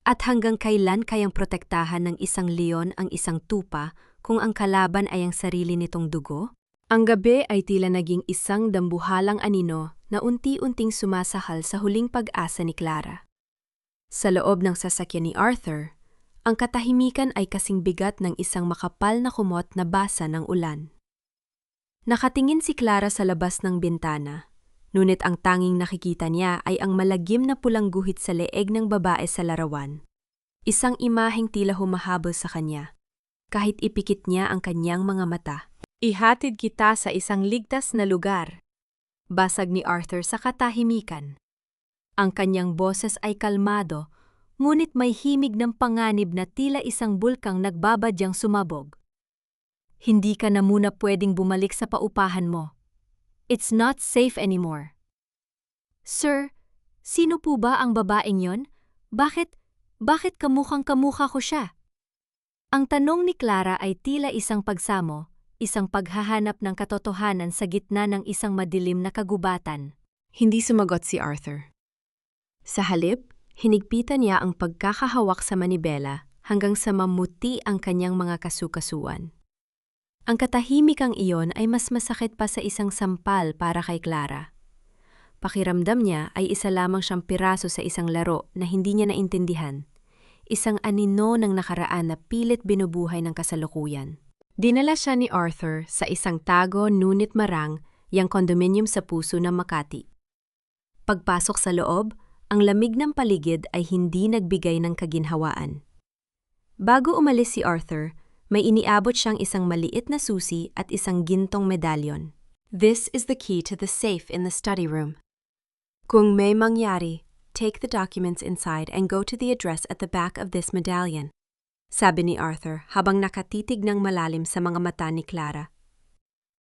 At hanggang kailan kayang protektahan ng isang leon ang isang tupa kung ang kalaban ay ang sarili nitong dugo? Ang gabi ay tila naging isang dambuhalang anino na unti-unting sumasahal sa huling pag-asa ni Clara. Sa loob ng sasakyan ni Arthur, ang katahimikan ay kasing bigat ng isang makapal na kumot na basa ng ulan. Nakatingin si Clara sa labas ng bintana, ngunit ang tanging nakikita niya ay ang malagim na pulang guhit sa leeg ng babae sa larawan. Isang imaheng tila humahabol sa kanya, kahit ipikit niya ang kanyang mga mata. "Ihatid kita sa isang ligtas na lugar," basag ni Arthur sa katahimikan. Ang kanyang boses ay kalmado, ngunit may himig ng panganib na tila isang bulkang nagbabadyang sumabog. "Hindi ka na muna pwedeng bumalik sa paupahan mo. It's not safe anymore." "Sir, sino po ba ang babaeng yon? Bakit kamukhang-kamukha ko siya?" Ang tanong ni Clara ay tila isang pagsamo, isang paghahanap ng katotohanan sa gitna ng isang madilim na kagubatan. Hindi sumagot si Arthur. Sa halip, hinigpitan niya ang pagkakahawak sa manibela hanggang sa mamuti ang kanyang mga kasukasuan. Ang katahimikang iyon ay mas masakit pa sa isang sampal para kay Clara. Pakiramdam niya ay isa lamang siyang piraso sa isang laro na hindi niya naintindihan. isang anino ng nakaraan na pilit binubuhay ng kasalukuyan. Dinala siya ni Arthur sa isang tago nunit marang yang kondominium sa puso ng Makati. Pagpasok sa loob, ang lamig ng paligid ay hindi nagbigay ng kaginhawaan. Bago umalis si Arthur, may iniabot siyang isang maliit na susi at isang gintong medalyon. This is the key to the safe in the study room. Kung may mangyari, take the documents inside and go to the address at the back of this medallion, sabi ni Arthur habang nakatitig ng malalim sa mga mata ni Clara.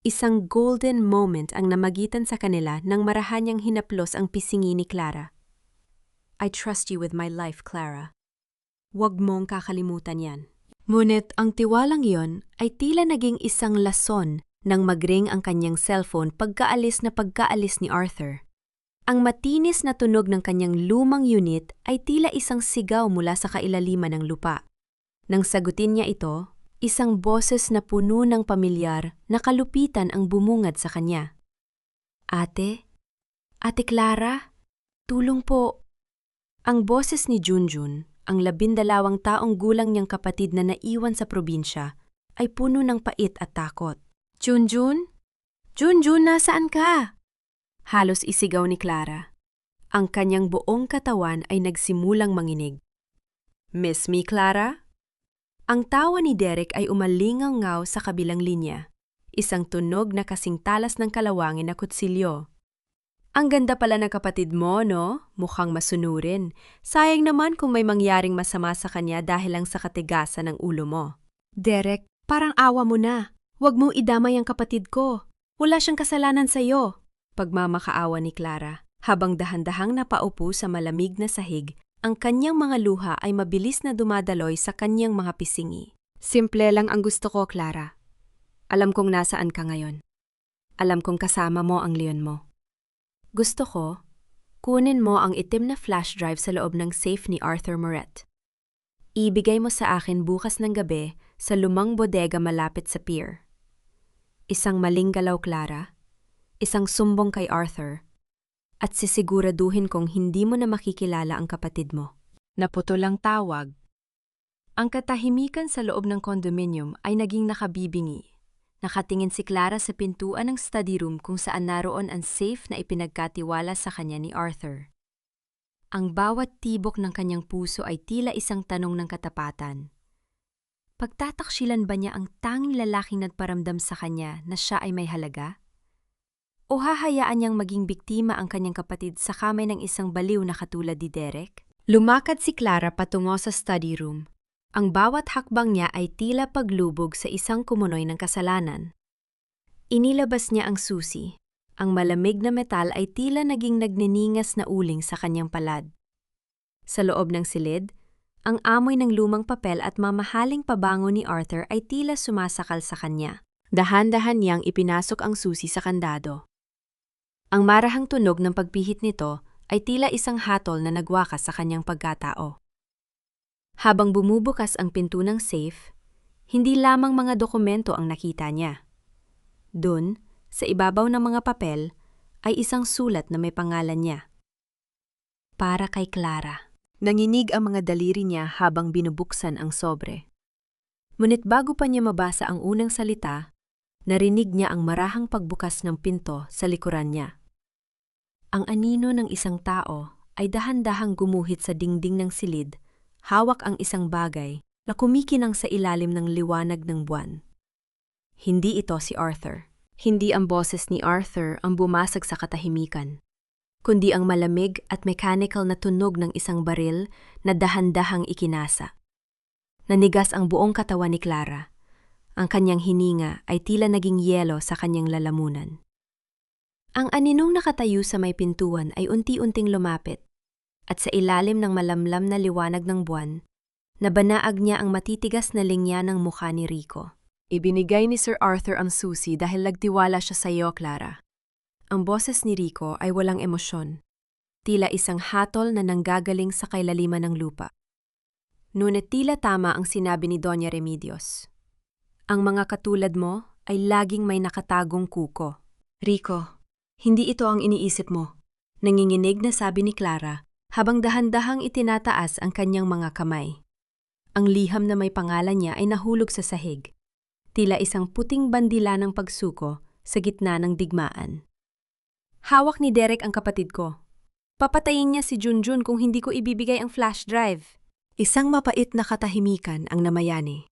Isang golden moment ang namagitan sa kanila nang marahan niyang hinaplos ang pisingi ni Clara. I trust you with my life, Clara. Huwag mong kakalimutan yan. Ngunit ang tiwalang iyon ay tila naging isang lason nang magring ang kanyang cellphone pagkaalis ni Arthur. Ang matinis na tunog ng kanyang lumang unit ay tila isang sigaw mula sa kailaliman ng lupa. Nang sagutin niya ito, isang boses na puno ng pamilyar na kalupitan ang bumungad sa kanya. Ate? Ate Clara? Tulong po. Ang boses ni Junjun, ang 12 taong gulang niyang kapatid na naiwan sa probinsya, ay puno ng pait at takot. Junjun? Junjun, nasaan ka? Halos isigaw ni Clara. Ang kanyang buong katawan ay nagsimulang manginig. Miss me, Clara? Ang tawa ni Derek ay umalingaw-ngaw sa kabilang linya. Isang tunog na kasing talas ng kalawangin na kutsilyo. Ang ganda pala ng kapatid mo, no? Mukhang masunurin. Sayang naman kung may mangyaring masama sa kanya dahil lang sa katigasan ng ulo mo. Derek, parang awa mo na. Huwag mong idamay ang kapatid ko. Wala siyang kasalanan sa'yo. Pagmamakaawa ni Clara, habang dahan-dahang napaupo sa malamig na sahig, ang kanyang mga luha ay mabilis na dumadaloy sa kanyang mga pisingi. Simple lang ang gusto ko, Clara. Alam kong nasaan ka ngayon. Alam kong kasama mo ang leon mo. Gusto ko, kunin mo ang itim na flash drive sa loob ng safe ni Arthur Moret. Ibigay mo sa akin bukas ng gabi sa lumang bodega malapit sa pier. Isang maling galaw, Clara. Isang sumbong kay Arthur. At sisiguraduhin kong hindi mo na makikilala ang kapatid mo. Naputol ang tawag. Ang katahimikan sa loob ng condominium ay naging nakabibingi. Nakatingin si Clara sa pintuan ng study room kung saan naroon ang safe na ipinagkatiwala sa kanya ni Arthur. Ang bawat tibok ng kanyang puso ay tila isang tanong ng katapatan. Pagtataksilan ba niya ang tanging lalaking nagparamdam sa kanya na siya ay may halaga? O hahayaan niyang maging biktima ang kanyang kapatid sa kamay ng isang baliw na katulad ni Derek? Lumakad si Clara patungo sa study room. Ang bawat hakbang niya ay tila paglubog sa isang kumunoy ng kasalanan. Inilabas niya ang susi. Ang malamig na metal ay tila naging nagniningas na uling sa kanyang palad. Sa loob ng silid, ang amoy ng lumang papel at mamahaling pabango ni Arthur ay tila sumasakal sa kanya. Dahan-dahan niyang ipinasok ang susi sa kandado. Ang marahang tunog ng pagpihit nito ay tila isang hatol na nagwakas sa kanyang pagkatao. Habang bumubukas ang pinto ng safe, hindi lamang mga dokumento ang nakita niya. Doon, sa ibabaw ng mga papel, ay isang sulat na may pangalan niya. Para kay Clara. Nanginig ang mga daliri niya habang binubuksan ang sobre. Ngunit bago pa niya mabasa ang unang salita, narinig niya ang marahang pagbukas ng pinto sa likuran niya. Ang anino ng isang tao ay dahan-dahang gumuhit sa dingding ng silid. Hawak ang isang bagay na kumikinang sa ilalim ng liwanag ng buwan. Hindi ito si Arthur. Hindi ang boses ni Arthur ang bumasag sa katahimikan, kundi ang malamig at mechanical na tunog ng isang baril na dahan-dahang ikinasa. Nanigas ang buong katawan ni Clara. Ang kanyang hininga ay tila naging yelo sa kanyang lalamunan. Ang aninong nakatayo sa may pintuan ay unti-unting lumapit. At sa ilalim ng malamlam na liwanag ng buwan, nabanaag niya ang matitigas na linya ng mukha ni Rico. Ibinigay ni Sir Arthur ang susi dahil nagtiwala siya sa iyo, Clara. Ang boses ni Rico ay walang emosyon. Tila isang hatol na nanggagaling sa kailaliman ng lupa. Ngunit tila tama ang sinabi ni Doña Remedios. Ang mga katulad mo ay laging may nakatagong kuko. Rico, hindi ito ang iniisip mo. Nanginginig na sabi ni Clara, habang dahan-dahang itinataas ang kanyang mga kamay. Ang liham na may pangalan niya ay nahulog sa sahig. Tila isang puting bandila ng pagsuko sa gitna ng digmaan. Hawak ni Derek ang kapatid ko. Papatayin niya si Junjun kung hindi ko ibibigay ang flash drive. Isang mapait na katahimikan ang namayani.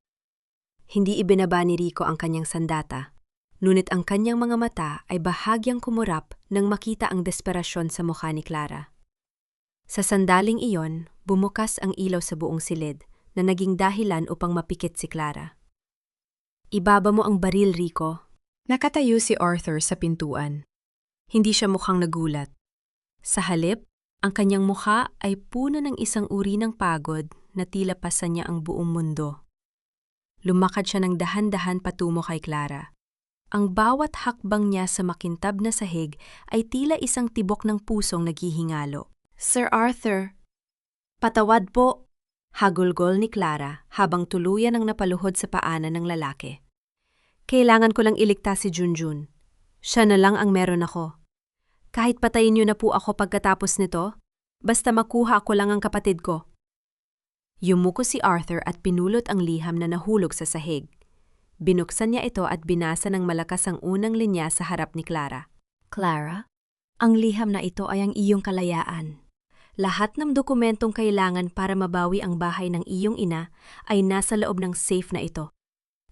Hindi ibinaba ni Rico ang kanyang sandata, ngunit ang kanyang mga mata ay bahagyang kumurap nang makita ang desperasyon sa mukha ni Clara. Sa sandaling iyon, bumukas ang ilaw sa buong silid na naging dahilan upang mapikit si Clara. Ibaba mo ang baril, Rico. Nakatayo si Arthur sa pintuan. Hindi siya mukhang nagulat. Sa halip, ang kanyang mukha ay puno ng isang uri ng pagod na tila pasan niya ang buong mundo. Lumakad siya ng dahan-dahan patungo kay Clara. Ang bawat hakbang niya sa makintab na sahig ay tila isang tibok ng pusong naghihingalo. Sir Arthur, patawad po. Hagulgol ni Clara habang tuluyan ang napaluhod sa paanan ng lalaki. Kailangan ko lang iligtas si Junjun. Siya na lang ang meron ako. Kahit patayin niyo na po ako pagkatapos nito, basta makuha ko lang ang kapatid ko. Yumuko si Arthur at pinulot ang liham na nahulog sa sahig. Binuksan niya ito at binasa ng malakas ang unang linya sa harap ni Clara. Clara, ang liham na ito ay ang iyong kalayaan. Lahat ng dokumentong kailangan para mabawi ang bahay ng iyong ina ay nasa loob ng safe na ito.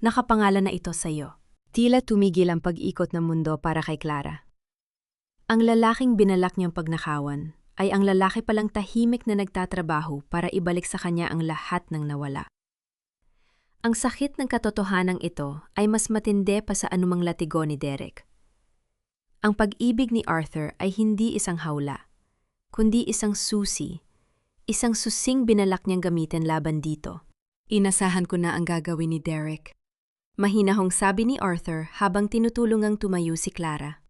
Nakapangalan na ito sa iyo. Tila tumigil ang pag-ikot ng mundo para kay Clara. Ang lalaking binalak niyang pagnakawan ay ang lalaki palang tahimik na nagtatrabaho para ibalik sa kanya ang lahat ng nawala. Ang sakit ng katotohanan ito ay mas matindi pa sa anumang latigo ni Derek. Ang pag-ibig ni Arthur ay hindi isang hawla, kundi isang susi, isang susing binalak niyang gamitin laban dito. Inasahan ko na ang gagawin ni Derek. Mahinahong sabi ni Arthur habang tinutulungang tumayo si Clara.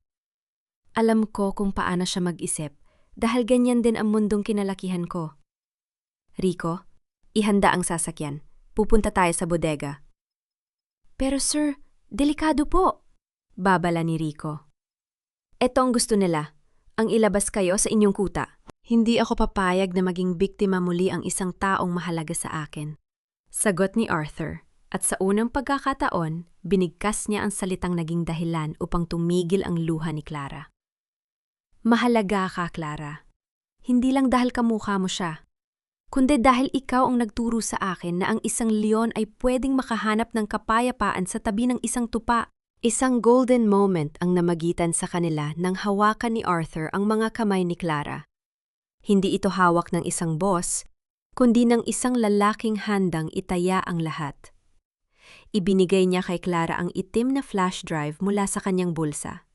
Alam ko kung paano siya mag-isip dahil ganyan din ang mundong kinalakihan ko. Rico, ihanda ang sasakyan. Pupunta tayo sa bodega. Pero sir, delikado po. Babala ni Rico. Ito ang gusto nila, ang ilabas kayo sa inyong kuta. Hindi ako papayag na maging biktima muli ang isang taong mahalaga sa akin. Sagot ni Arthur, at sa unang pagkakataon, binigkas niya ang salitang naging dahilan upang tumigil ang luha ni Clara. Mahalaga ka, Clara. Hindi lang dahil kamukha mo siya, kundi dahil ikaw ang nagturo sa akin na ang isang leon ay pwedeng makahanap ng kapayapaan sa tabi ng isang tupa. Isang golden moment ang namagitan sa kanila nang hawakan ni Arthur ang mga kamay ni Clara. Hindi ito hawak ng isang boss, kundi ng isang lalaking handang itaya ang lahat. Ibinigay niya kay Clara ang itim na flash drive mula sa kanyang bulsa.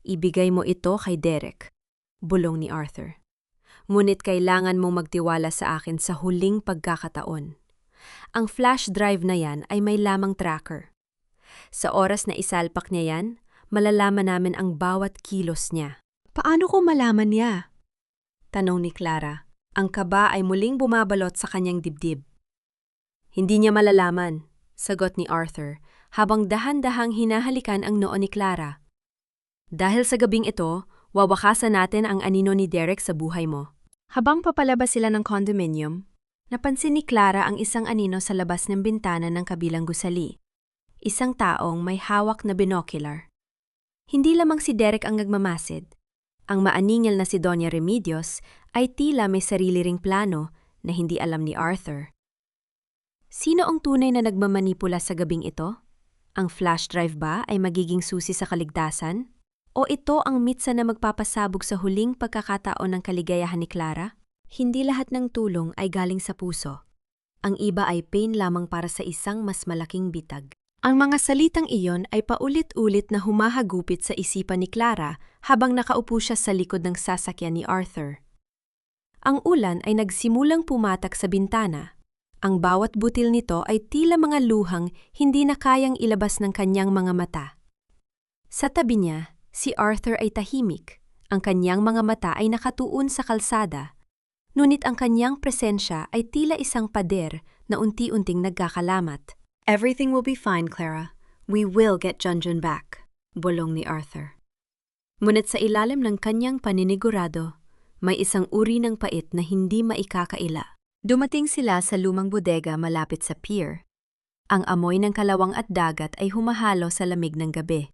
Ibigay mo ito kay Derek, bulong ni Arthur. Ngunit kailangan mong magtiwala sa akin sa huling pagkakataon. Ang flash drive na yan ay may lamang tracker. Sa oras na isalpak niya yan, malalaman namin ang bawat kilos niya. Paano ko malaman niya? Tanong ni Clara. Ang kaba ay muling bumabalot sa kanyang dibdib. Hindi niya malalaman, sagot ni Arthur, habang dahan-dahang hinahalikan ang noo ni Clara. Dahil sa gabing ito, wawakasan natin ang anino ni Derek sa buhay mo. Habang papalabas sila ng condominium, napansin ni Clara ang isang anino sa labas ng bintana ng kabilang gusali. Isang taong may hawak na binocular. Hindi lamang si Derek ang nagmamasid. Ang maaningil na si Doña Remedios ay tila may sarili ring plano na hindi alam ni Arthur. Sino ang tunay na nagmamanipula sa gabing ito? Ang flash drive ba ay magiging susi sa kaligtasan? O ito ang mitsa na magpapasabog sa huling pagkakataon ng kaligayahan ni Clara? Hindi lahat ng tulong ay galing sa puso. Ang iba ay pain lamang para sa isang mas malaking bitag. Ang mga salitang iyon ay paulit-ulit na humahagupit sa isipan ni Clara habang nakaupo siya sa likod ng sasakyan ni Arthur. Ang ulan ay nagsimulang pumatak sa bintana. Ang bawat butil nito ay tila mga luhang hindi na kayang ilabas ng kanyang mga mata. Sa tabi niya, si Arthur ay tahimik. Ang kanyang mga mata ay nakatuon sa kalsada. Ngunit ang kanyang presensya ay tila isang pader na unti-unting nagkakalamat. Everything will be fine, Clara. We will get Junjun back, bulong ni Arthur. Ngunit sa ilalim ng kanyang paninigurado, may isang uri ng pait na hindi maikakaila. Dumating sila sa lumang bodega malapit sa pier. Ang amoy ng kalawang at dagat ay humahalo sa lamig ng gabi.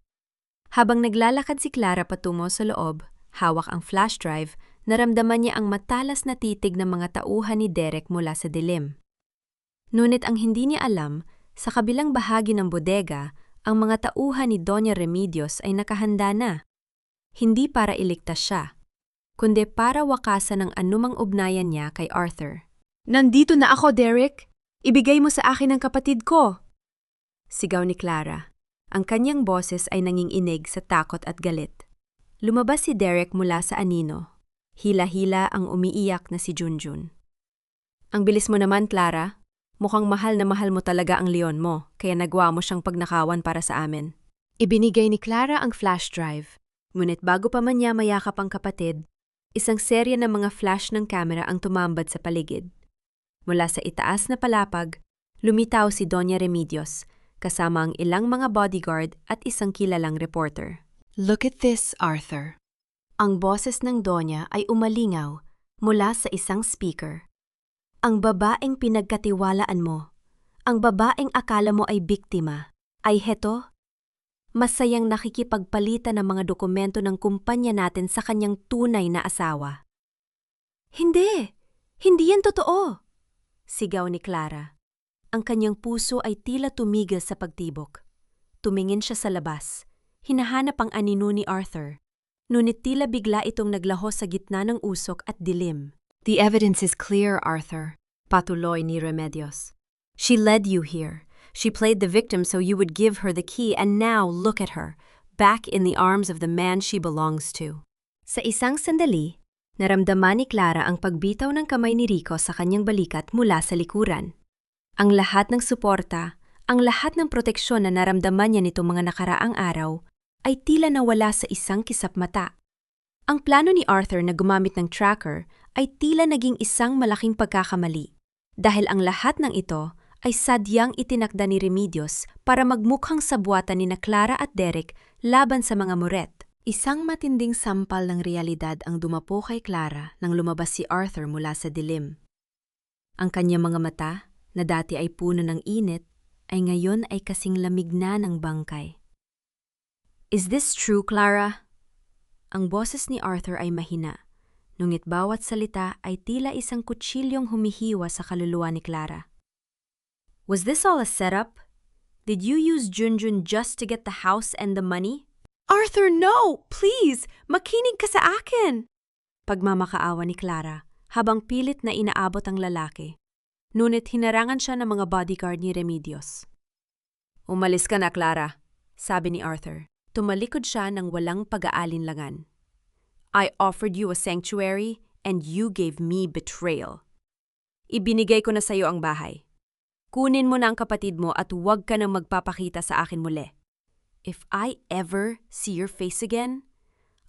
Habang naglalakad si Clara patungo sa loob, hawak ang flash drive, naramdaman niya ang matalas na titig ng mga tauhan ni Derek mula sa dilim. Ngunit ang hindi niya alam, sa kabilang bahagi ng bodega, ang mga tauhan ni Doña Remedios ay nakahanda na. Hindi para iligtas siya, kundi para wakasan ang anumang ugnayan niya kay Arthur. Nandito na ako, Derek! Ibigay mo sa akin ang kapatid ko! Sigaw ni Clara. Ang kanyang boses ay nanginginig sa takot at galit. Lumabas si Derek mula sa anino. Hila-hila ang umiiyak na si Junjun. Ang bilis mo naman, Clara. Mukhang mahal na mahal mo talaga ang leon mo, kaya nagwa mo siyang pagnakawan para sa amin. Ibinigay ni Clara ang flash drive. Ngunit bago pa man niya mayakap ang kapatid, isang serye ng mga flash ng kamera ang tumambad sa paligid. Mula sa itaas na palapag, lumitaw si Doña Remedios, kasama ang ilang mga bodyguard at isang kilalang reporter. Look at this, Arthur. Ang boses ng Doña ay umalingaw mula sa isang speaker. Ang babaeng pinagkatiwalaan mo, ang babaeng akala mo ay biktima, ay heto. Masayang nakikipagpalitan ng mga dokumento ng kumpanya natin sa kanyang tunay na asawa. Hindi! Hindi yan totoo! Sigaw ni Clara. Ang kanyang puso ay tila tumigil sa pagtibok. Tumingin siya sa labas. Hinahanap ang anino ni Arthur. Ngunit tila bigla itong naglaho sa gitna ng usok at dilim. The evidence is clear, Arthur. Patuloy ni Remedios. She led you here. She played the victim so you would give her the key, and now look at her, back in the arms of the man she belongs to. Sa isang sandali, naramdaman ni Clara ang pagbitaw ng kamay ni Rico sa kanyang balikat mula sa likuran. Ang lahat ng suporta, ang lahat ng proteksyon na naramdaman niya nitong mga nakaraang araw, ay tila nawala sa isang kisap mata. Ang plano ni Arthur na gumamit ng tracker ay tila naging isang malaking pagkakamali, dahil ang lahat ng ito ay sadyang itinakda ni Remedios para magmukhang sabuatan ni Clara at Derek laban sa mga muret. Isang matinding sampal ng realidad ang dumapo kay Clara nang lumabas si Arthur mula sa dilim. Ang kanyang mga mata, na dati ay puno ng init, ay ngayon ay kasing lamig na ng bangkay. Is this true, Clara? Ang boses ni Arthur ay mahina, ngunit bawat salita ay tila isang kutsilyong humihiwa sa kaluluwa ni Clara. Was this all a setup? Did you use Junjun just to get the house and the money? Arthur, no! Please! Makinig ka sa akin! Pagmamakaawa ni Clara habang pilit na inaabot ang lalaki. Ngunit hinarangan siya ng mga bodyguard ni Remedios. Umalis ka na, Clara, sabi ni Arthur. Tumalikod siya ng walang pag-aalinlangan. I offered you a sanctuary and you gave me betrayal. Ibinigay ko na sa iyo ang bahay. Kunin mo na ang kapatid mo at huwag ka nang magpapakita sa akin muli. If I ever see your face again,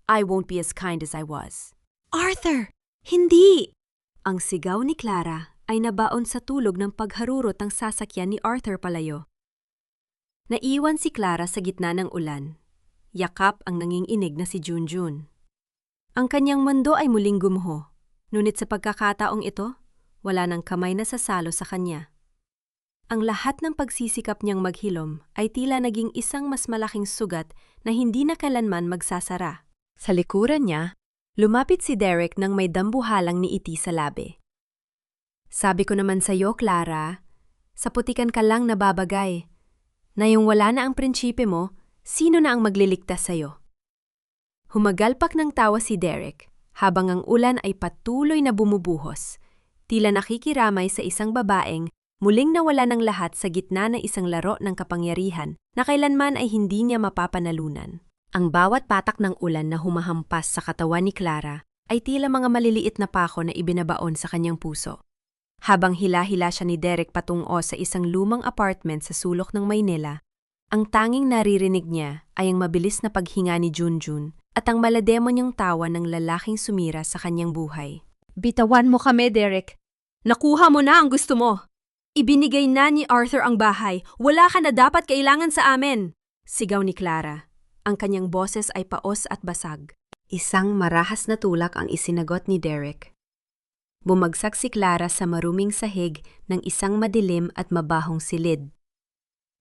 I won't be as kind as I was. Arthur! Hindi! Ang sigaw ni Clara ay nabaon sa tulog ng pagharurot ng sasakyan ni Arthur palayo. Naiwan si Clara sa gitna ng ulan. Yakap ang nanginginig na si Junjun. Ang kanyang mundo ay muling gumuho, ngunit sa pagkakataong ito, wala nang kamay na sasalo sa kanya. Ang lahat ng pagsisikap niyang maghilom ay tila naging isang mas malaking sugat na hindi na kailanman magsasara. Sa likuran niya, lumapit si Derek nang may dambuhalang niiti sa labi. Sabi ko naman sa iyo, Clara, sa putikan ka lang nababagay. Na yung wala na ang prinsipe mo, sino na ang magliligtas sa iyo? Humagalpak ng tawa si Derek habang ang ulan ay patuloy na bumubuhos, tila nakikiramay sa isang babaeng muling nawala ng lahat sa gitna ng isang laro ng kapangyarihan na kailanman ay hindi niya mapapanalunan. Ang bawat patak ng ulan na humahampas sa katawan ni Clara ay tila mga maliliit na pako na ibinabaon sa kanyang puso. Habang hila-hila siya ni Derek patungo sa isang lumang apartment sa sulok ng Maynila, ang tanging naririnig niya ay ang mabilis na paghinga ni Junjun at ang malademonyong tawa ng lalaking sumira sa kanyang buhay. Bitawan mo kami, Derek. Nakuha mo na ang gusto mo. Ibinigay na ni Arthur ang bahay. Wala ka na dapat kailangan sa amin. Sigaw ni Clara. Ang kanyang boses ay paos at basag. Isang marahas na tulak ang isinagot ni Derek. Bumagsak si Clara sa maruming sahig ng isang madilim at mabahong silid.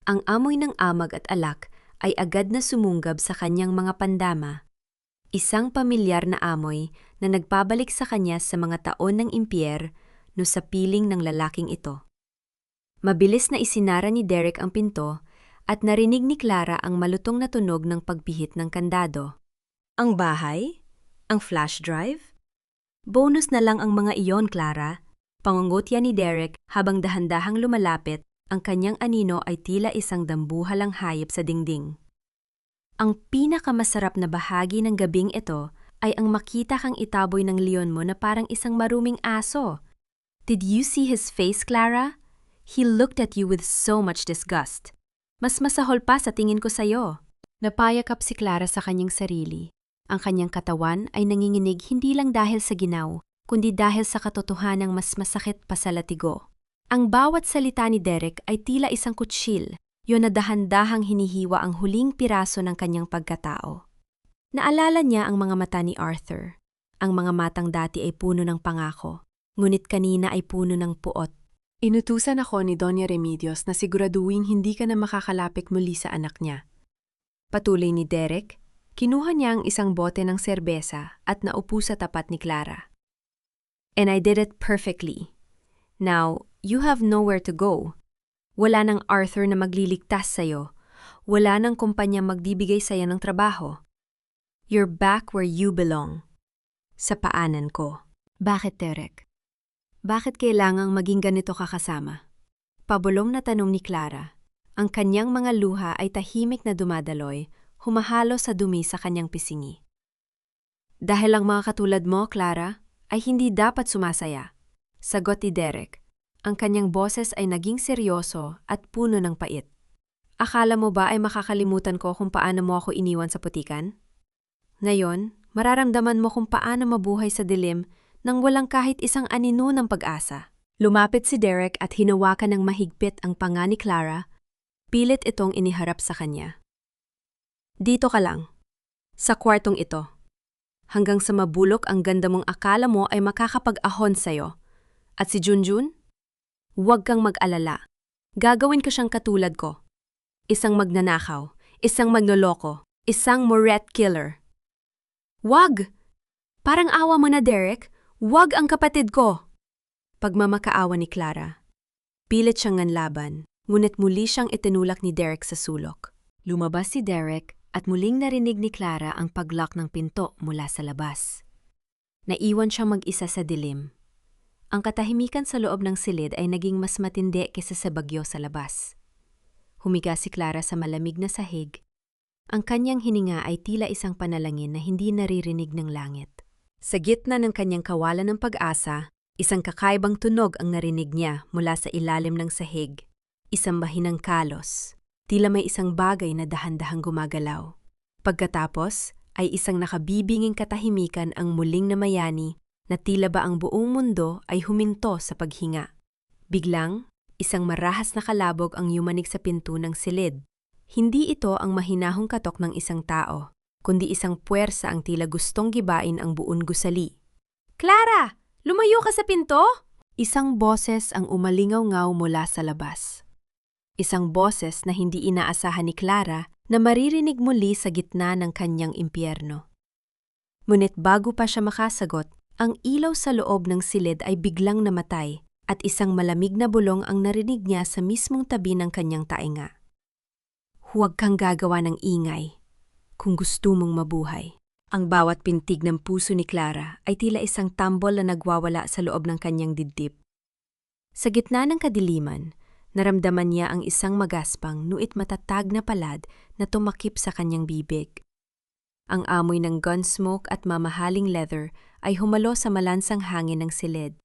Ang amoy ng amag at alak ay agad na sumunggab sa kanyang mga pandama. Isang pamilyar na amoy na nagpabalik sa kanya sa mga taon ng impyer no sa piling ng lalaking ito. Mabilis na isinara ni Derek ang pinto at narinig ni Clara ang malutong na tunog ng pagpihit ng kandado. Ang bahay? Ang flash drive? Bonus na lang ang mga iyon, Clara. Pangungutya ni Derek habang dahan-dahang lumalapit, ang kanyang anino ay tila isang dambuhalang hayop sa dingding. Ang pinakamasarap na bahagi ng gabing ito ay ang makita kang itaboy ng leon mo na parang isang maruming aso. Did you see his face, Clara? He looked at you with so much disgust. Mas masahol pa sa tingin ko sa'yo. Napayakap si Clara sa kanyang sarili. Ang kanyang katawan ay nanginginig hindi lang dahil sa ginaw, kundi dahil sa katotohanang mas masakit pa sa latigo. Ang bawat salita ni Derek ay tila isang kutsil, yon na dahan-dahang hinihiwa ang huling piraso ng kanyang pagkatao. Naalala niya ang mga mata ni Arthur. Ang mga matang dati ay puno ng pangako, ngunit kanina ay puno ng puot. Inutusan ako ni Doña Remedios na siguraduhin hindi ka na makakalapit muli sa anak niya. Patuloy ni Derek, kinuha niya ang isang bote ng serbesa at naupo sa tapat ni Clara. And I did it perfectly. Now, you have nowhere to go. Wala nang Arthur na magliligtas sa'yo. Wala nang kumpanya magbibigay sa'yo ng trabaho. You're back where you belong. Sa paanan ko. Bakit, Derek? Bakit kailangang maging ganito ka kasama? Pabulong na tanong ni Clara. Ang kanyang mga luha ay tahimik na dumadaloy, humahalo sa dumi sa kanyang pisingi. Dahil ang mga katulad mo, Clara, ay hindi dapat sumasaya. Sagot ni Derek. Ang kanyang boses ay naging seryoso at puno ng pait. Akala mo ba ay makakalimutan ko kung paano mo ako iniwan sa putikan? Ngayon, mararamdaman mo kung paano mabuhay sa dilim nang walang kahit isang anino ng pag-asa. Lumapit si Derek at hinawakan ng mahigpit ang panga ni Clara, pilit itong iniharap sa kanya. Dito ka lang, sa kwartong ito. Hanggang sa mabulok ang ganda mong akala mo ay makakapag-ahon sa'yo. At si Junjun? Huwag kang mag-alala. Gagawin ko siyang katulad ko. Isang magnanakaw, isang magnoloko, isang moret killer. Wag! Parang awa mo na, Derek. Wag ang kapatid ko! Pagmamakaawa ni Clara. Pilit siyang nganlaban, ngunit muli siyang itinulak ni Derek sa sulok. Lumabas si Derek at muling narinig ni Clara ang paglock ng pinto mula sa labas. Naiwan siyang mag-isa sa dilim. Ang katahimikan sa loob ng silid ay naging mas matindi kaysa sa bagyo sa labas. Humiga si Clara sa malamig na sahig. Ang kanyang hininga ay tila isang panalangin na hindi naririnig ng langit. Sa gitna ng kanyang kawalan ng pag-asa, isang kakaibang tunog ang narinig niya mula sa ilalim ng sahig. Isang mahinang kalos, tila may isang bagay na dahan-dahang gumagalaw. Pagkatapos, ay isang nakabibinging katahimikan ang muling namayani na tila ba ang buong mundo ay huminto sa paghinga. Biglang, isang marahas na kalabog ang yumanig sa pinto ng silid. Hindi ito ang mahinahong katok ng isang tao, kundi isang puwersa ang tila gustong gibain ang buong gusali. Clara! Lumayo ka sa pinto? Isang boses ang umalingaw-ngaw mula sa labas. Isang boses na hindi inaasahan ni Clara na maririnig muli sa gitna ng kanyang impyerno. Ngunit bago pa siya makasagot, ang ilaw sa loob ng silid ay biglang namatay at isang malamig na bulong ang narinig niya sa mismong tabi ng kanyang tainga. Huwag kang gagawa ng ingay kung gusto mong mabuhay. Ang bawat pintig ng puso ni Clara ay tila isang tambol na nagwawala sa loob ng kanyang dibdib. Sa gitna ng kadiliman, naramdaman niya ang isang magaspang nuit matatag na palad na tumakip sa kanyang bibig. Ang amoy ng gunsmoke at mamahaling leather ay humalo sa malansang hangin ng silid.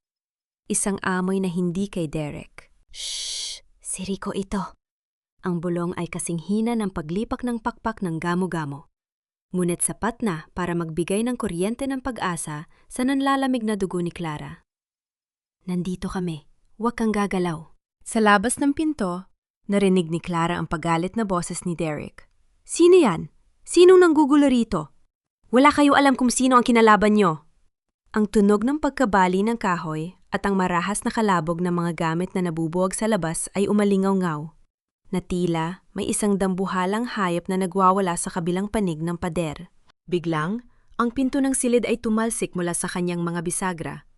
Isang amoy na hindi kay Derek. Shh! Si Rico ito. Ang bulong ay kasing hina ng paglipak ng pakpak ng gamo-gamo. Ngunit sapat na para magbigay ng kuryente ng pag-asa sa nanlalamig na dugo ni Clara. Nandito kami, huwag kang gagalaw. Sa labas ng pinto, narinig ni Clara ang pagalit na boses ni Derek. Sino yan? Sinong nanggugulo rito? Wala kayo alam kung sino ang kinalaban nyo. Ang tunog ng pagkabali ng kahoy at ang marahas na kalabog ng mga gamit na nabubuwag sa labas ay umalingaw-ngaw, na tila may isang dambuhalang hayop na nagwawala sa kabilang panig ng pader. Biglang, ang pinto ng silid ay tumalsik mula sa kanyang mga bisagra.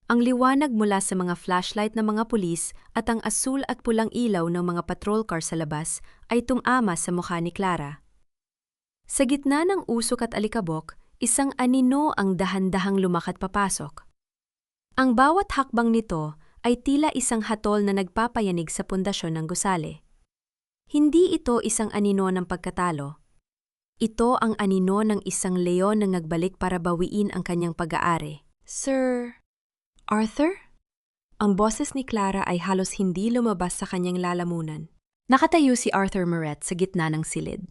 Ang liwanag mula sa mga flashlight ng mga pulis at ang asul at pulang ilaw ng mga patrol car sa labas ay tumama sa mukha ni Clara. Sa gitna ng usok at alikabok, isang anino ang dahan-dahang lumakad papasok. Ang bawat hakbang nito ay tila isang hatol na nagpapayanig sa pundasyon ng gusali. Hindi ito isang anino ng pagkatalo. Ito ang anino ng isang leon na nagbalik para bawiin ang kanyang pag-aari. Sir Arthur? Ang boses ni Clara ay halos hindi lumabas sa kanyang lalamunan. Nakatayo si Arthur Moret sa gitna ng silid.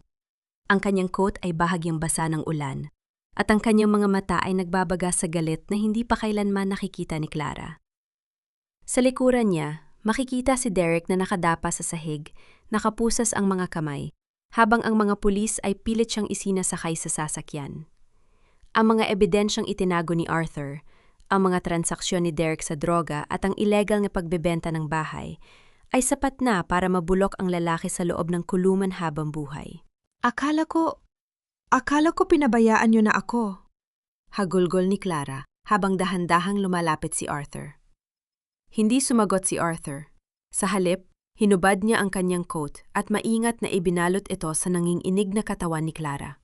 Ang kanyang coat ay bahagyang basa ng ulan, at ang kanyang mga mata ay nagbabaga sa galit na hindi pa kailanman nakikita ni Clara. Sa likuran niya, makikita si Derek na nakadapa sa sahig, nakapusas ang mga kamay, habang ang mga pulis ay pilit siyang isinasakay sa sasakyan. Ang mga ebidensyang itinago ni Arthur, ang mga transaksyon ni Derek sa droga at ang illegal na pagbebenta ng bahay, ay sapat na para mabulok ang lalaki sa loob ng kulungan habang buhay. Akala ko pinabayaan niyo na ako. Hagulgol ni Clara habang dahan-dahang lumalapit si Arthur. Hindi sumagot si Arthur. Sa halip, hinubad niya ang kanyang coat at maingat na ibinalot ito sa nanginginig na katawan ni Clara.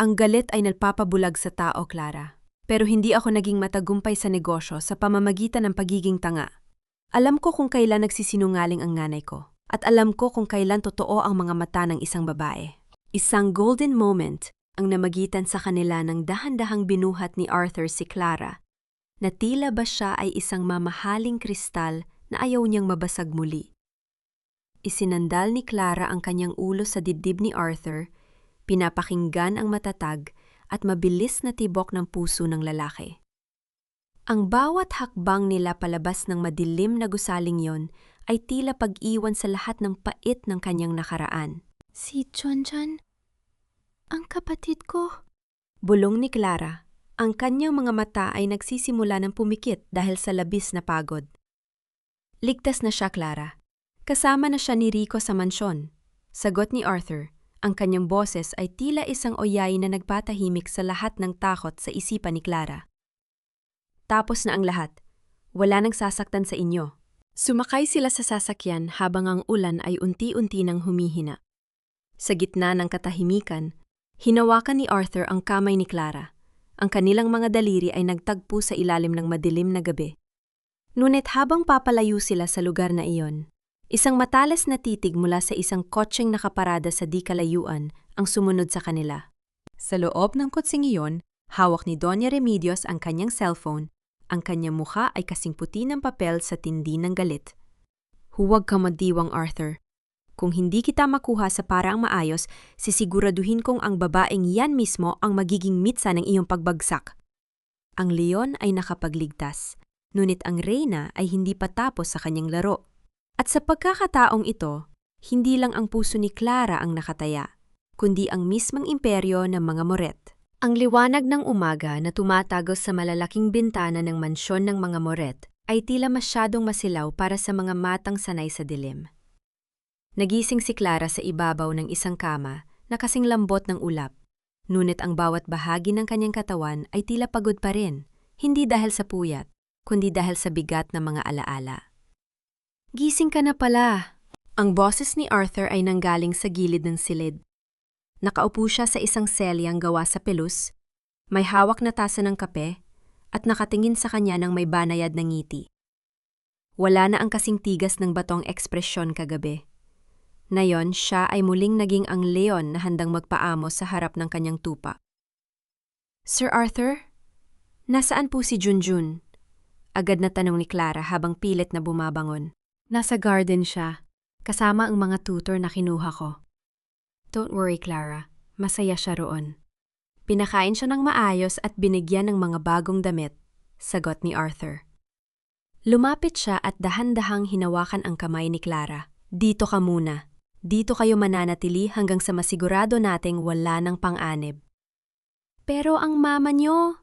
Ang galit ay nagpapabulag sa tao, Clara. Pero hindi ako naging matagumpay sa negosyo sa pamamagitan ng pagiging tanga. Alam ko kung kailan nagsisinungaling ang nanay ko, at alam ko kung kailan totoo ang mga mata ng isang babae. Isang golden moment ang namagitan sa kanila ng dahan-dahang binuhat ni Arthur si Clara, na tila ba siya ay isang mamahaling kristal na ayaw niyang mabasag muli. Isinandal ni Clara ang kanyang ulo sa dibdib ni Arthur, pinapakinggan ang matatag at mabilis na tibok ng puso ng lalaki. Ang bawat hakbang nila palabas ng madilim na gusaling yon ay tila pag-iwan sa lahat ng pait ng kanyang nakaraan. Si Chonjan, ang kapatid ko. Bulong ni Clara. Ang kanyang mga mata ay nagsisimula ng pumikit dahil sa labis na pagod. Ligtas na siya, Clara. Kasama na siya ni Rico sa mansyon. Sagot ni Arthur. Ang kanyang boses ay tila isang oyay na nagpatahimik sa lahat ng takot sa isipan ni Clara. Tapos na ang lahat. Wala nang sasaktan sa inyo. Sumakay sila sa sasakyan habang ang ulan ay unti-unti nang humihina. Sa gitna ng katahimikan, hinawakan ni Arthur ang kamay ni Clara. Ang kanilang mga daliri ay nagtagpo sa ilalim ng madilim na gabi. Ngunit habang papalayo sila sa lugar na iyon, isang matalas na titig mula sa isang kotseng nakaparada sa di kalayuan ang sumunod sa kanila. Sa loob ng kotseng iyon, hawak ni Doña Remedios ang kanyang cellphone. Ang kanyang mukha ay kasing puti ng papel sa tindi ng galit. Huwag ka magdiwang, Arthur. Kung hindi kita makuha sa paraang maayos, sisiguraduhin kong ang babaeng yan mismo ang magiging mitsa ng iyong pagbagsak. Ang leon ay nakapagligtas, ngunit ang reyna ay hindi pa tapos sa kanyang laro. At sa pagkakataong ito, hindi lang ang puso ni Clara ang nakataya, kundi ang mismong imperyo ng mga Moret. Ang liwanag ng umaga na tumatagos sa malalaking bintana ng mansyon ng mga Moret ay tila masyadong masilaw para sa mga matang sanay sa dilim. Nagising si Clara sa ibabaw ng isang kama na kasing lambot ng ulap, ngunit ang bawat bahagi ng kanyang katawan ay tila pagod pa rin, hindi dahil sa puyat, kundi dahil sa bigat ng mga alaala. Gising ka na pala. Ang boses ni Arthur ay nanggaling sa gilid ng silid. Nakaupo siya sa isang selyang gawa sa pelus, may hawak na tasa ng kape, at nakatingin sa kanya ng may banayad na ngiti. Wala na ang kasing tigas ng batong ekspresyon kagabi. Nayon, siya ay muling naging ang leon na handang magpaamo sa harap ng kanyang tupa. Sir Arthur, nasaan po si Junjun? Agad na tanong ni Clara habang pilit na bumabangon. Nasa garden siya, kasama ang mga tutor na kinuha ko. Don't worry, Clara. Masaya siya roon. Pinakain siya ng maayos at binigyan ng mga bagong damit, sagot ni Arthur. Lumapit siya at dahan-dahang hinawakan ang kamay ni Clara. Dito ka muna. Dito kayo mananatili hanggang sa masigurado nating wala ng pang-anib. Pero ang mama niyo,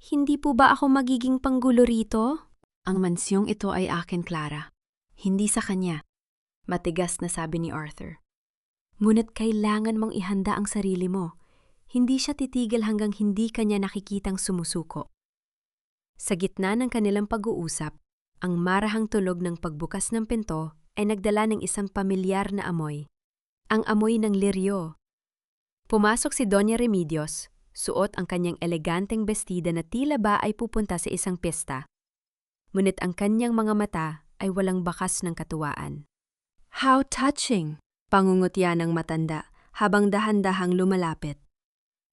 Hindi po ba ako magiging panggulo rito? Ang mansyong ito ay akin, Clara. Hindi sa kanya. Matigas na sabi ni Arthur. Ngunit kailangan mong ihanda ang sarili mo. Hindi siya titigil hanggang hindi kanya nakikitang sumusuko. Sa gitna ng kanilang pag-uusap, ang marahang tulog ng pagbukas ng pinto ay nagdala ng isang pamilyar na amoy. Ang amoy ng liryo. Pumasok si Doña Remedios, suot ang kanyang eleganteng bestida na tila ba ay pupunta sa isang pista. Ngunit ang kanyang mga mata ay walang bakas ng katuwaan. How touching! Pangungutya ng matanda habang dahan-dahang lumalapit.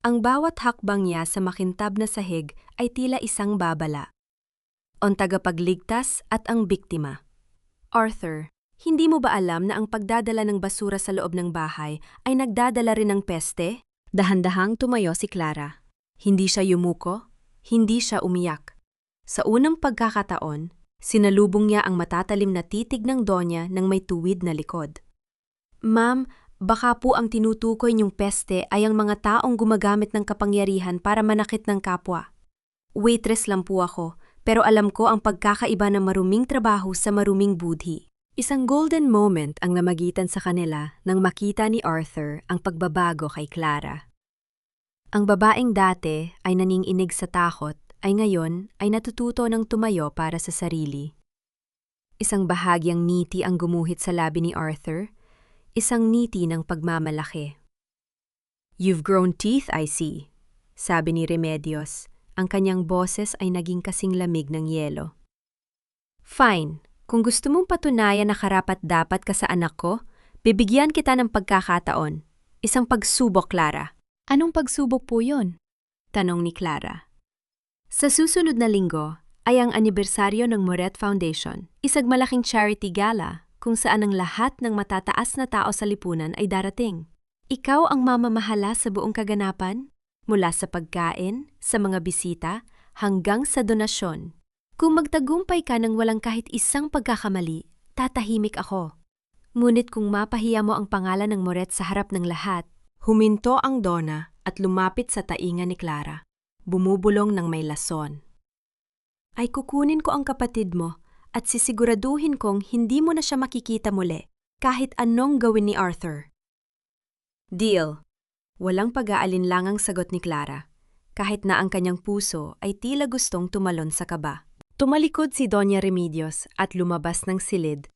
Ang bawat hakbang niya sa makintab na sahig ay tila isang babala. Ang tagapagligtas at ang biktima. Arthur, hindi mo ba alam na ang pagdadala ng basura sa loob ng bahay ay nagdadala rin ng peste? Dahan-dahang tumayo si Clara. Hindi siya yumuko, hindi siya umiyak. Sa unang pagkakataon, sinalubong niya ang matatalim na titig ng Donya ng may tuwid na likod. Ma'am, baka po ang tinutukoy niyong peste ay ang mga taong gumagamit ng kapangyarihan para manakit ng kapwa. Waitress lang po ako, pero alam ko ang pagkakaiba ng maruming trabaho sa maruming budhi. Isang golden moment ang namagitan sa kanila nang makita ni Arthur ang pagbabago kay Clara. Ang babaeng dati ay naninginig sa takot ay ngayon ay natututo ng tumayo para sa sarili. Isang bahagyang ngiti ang gumuhit sa labi ni Arthur, isang ngiti ng pagmamalaki. "You've grown teeth, I see," sabi ni Remedios. Ang kanyang boses ay naging kasing lamig ng yelo. "Fine. Kung gusto mong patunayan na karapat-dapat ka sa anak ko, bibigyan kita ng pagkakataon. Isang pagsubok, Clara." "Anong pagsubok po yun?" tanong ni Clara. Sa susunod na linggo ay ang anibersaryo ng Moret Foundation, isang malaking charity gala kung saan ang lahat ng matataas na tao sa lipunan ay darating. Ikaw ang mamamahala sa buong kaganapan, mula sa pagkain, sa mga bisita, hanggang sa donasyon. Kung magtagumpay ka ng walang kahit isang pagkakamali, tatahimik ako. Ngunit kung mapahiya mo ang pangalan ng Moret sa harap ng lahat, huminto ang Donna at lumapit sa tainga ni Clara, bumubulong ng may lason. "Ay kukunin ko ang kapatid mo at sisiguraduhin kong hindi mo na siya makikita muli, kahit anong gawin ni Arthur." "Deal." Walang pag-aalinlangang sagot ni Clara, kahit na ang kanyang puso ay tila gustong tumalon sa kaba. Tumalikod si Doña Remedios at lumabas ng silid.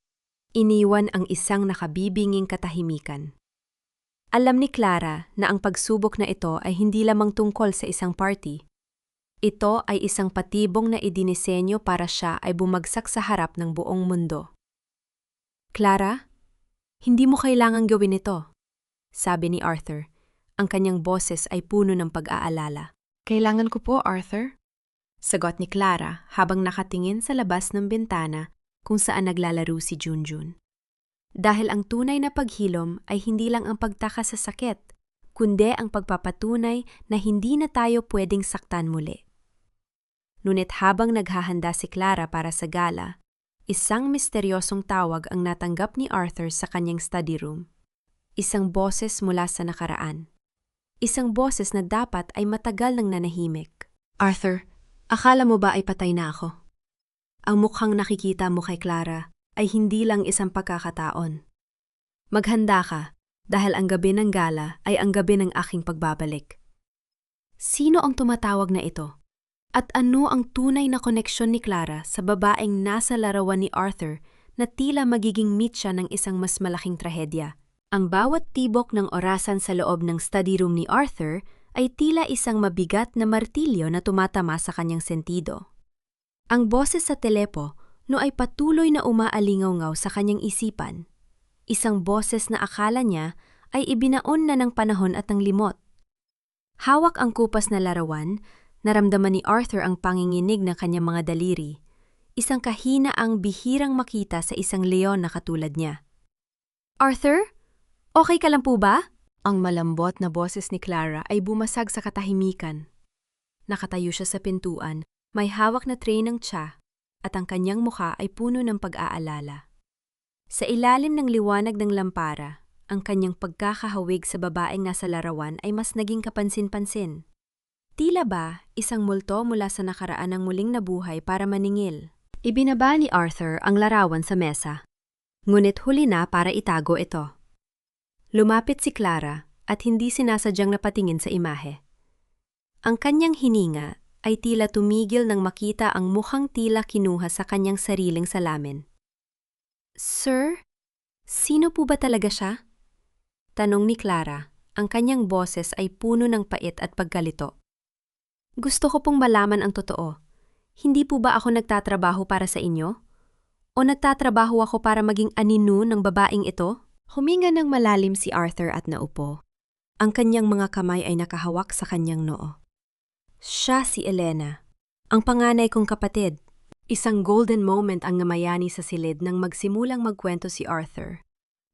Iniwan ang isang nakabibinging katahimikan. Alam ni Clara na ang pagsubok na ito ay hindi lamang tungkol sa isang party. Ito ay isang patibong na idinisenyo para siya ay bumagsak sa harap ng buong mundo. "Clara, hindi mo kailangang gawin ito," sabi ni Arthur. Ang kanyang boses ay puno ng pag-aalala. "Kailangan ko po, Arthur." Sagot ni Clara habang nakatingin sa labas ng bintana kung saan naglalaro si Junjun. Dahil ang tunay na paghilom ay hindi lang ang pagtaka sa sakit, kundi ang pagpapatunay na hindi na tayo pwedeng saktan muli. Ngunit habang naghahanda si Clara para sa gala, isang misteryosong tawag ang natanggap ni Arthur sa kanyang study room. Isang boses mula sa nakaraan. Isang boses na dapat ay matagal nang nanahimik. "Arthur, akala mo ba ay patay na ako? Ang mukhang nakikita mo kay Clara ay hindi lang isang pagkakataon. Maghanda ka dahil ang gabi ng gala ay ang gabi ng aking pagbabalik." Sino ang tumatawag na ito? At ano ang tunay na koneksyon ni Clara sa babaeng nasa larawan ni Arthur na tila magiging mitya ng isang mas malaking trahedya? Ang bawat tibok ng orasan sa loob ng study room ni Arthur ay tila isang mabigat na martilyo na tumatama sa kanyang sentido. Ang boses sa telepo no ay patuloy na umaalingaw-ngaw sa kanyang isipan. Isang boses na akala niya ay ibinaon na ng panahon at ng limot. Hawak ang kupas na larawan, naramdaman ni Arthur ang panginginig ng kanyang mga daliri. Isang kahinaang bihirang makita sa isang leon na katulad niya. "Arthur? Okay ka lang po ba?" Ang malambot na boses ni Clara ay bumasag sa katahimikan. Nakatayo siya sa pintuan, may hawak na tray ng tsa, at ang kanyang mukha ay puno ng pag-aalala. Sa ilalim ng liwanag ng lampara, ang kanyang pagkakahawig sa babaeng nasa larawan ay mas naging kapansin-pansin. Tila ba isang multo mula sa nakaraan ang muling nabuhay para maningil? Ibinaba ni Arthur ang larawan sa mesa. Ngunit huli na para itago ito. Lumapit si Clara at hindi sinasadyang napatingin sa imahe. Ang kanyang hininga ay tila tumigil nang makita ang mukhang tila kinuha sa kanyang sariling salamin. Sir, sino po ba talaga siya? Tanong ni Clara, ang kanyang boses ay puno ng pait at pagkalito. Gusto ko pong malaman ang totoo. Hindi po ba ako nagtatrabaho para sa inyo? O nagtatrabaho ako para maging anino ng babaeng ito? Huminga ng malalim si Arthur at naupo. Ang kanyang mga kamay ay nakahawak sa kanyang noo. Siya si Elena, ang panganay kong kapatid. Isang golden moment ang namayani sa silid nang magsimulang magkwento si Arthur.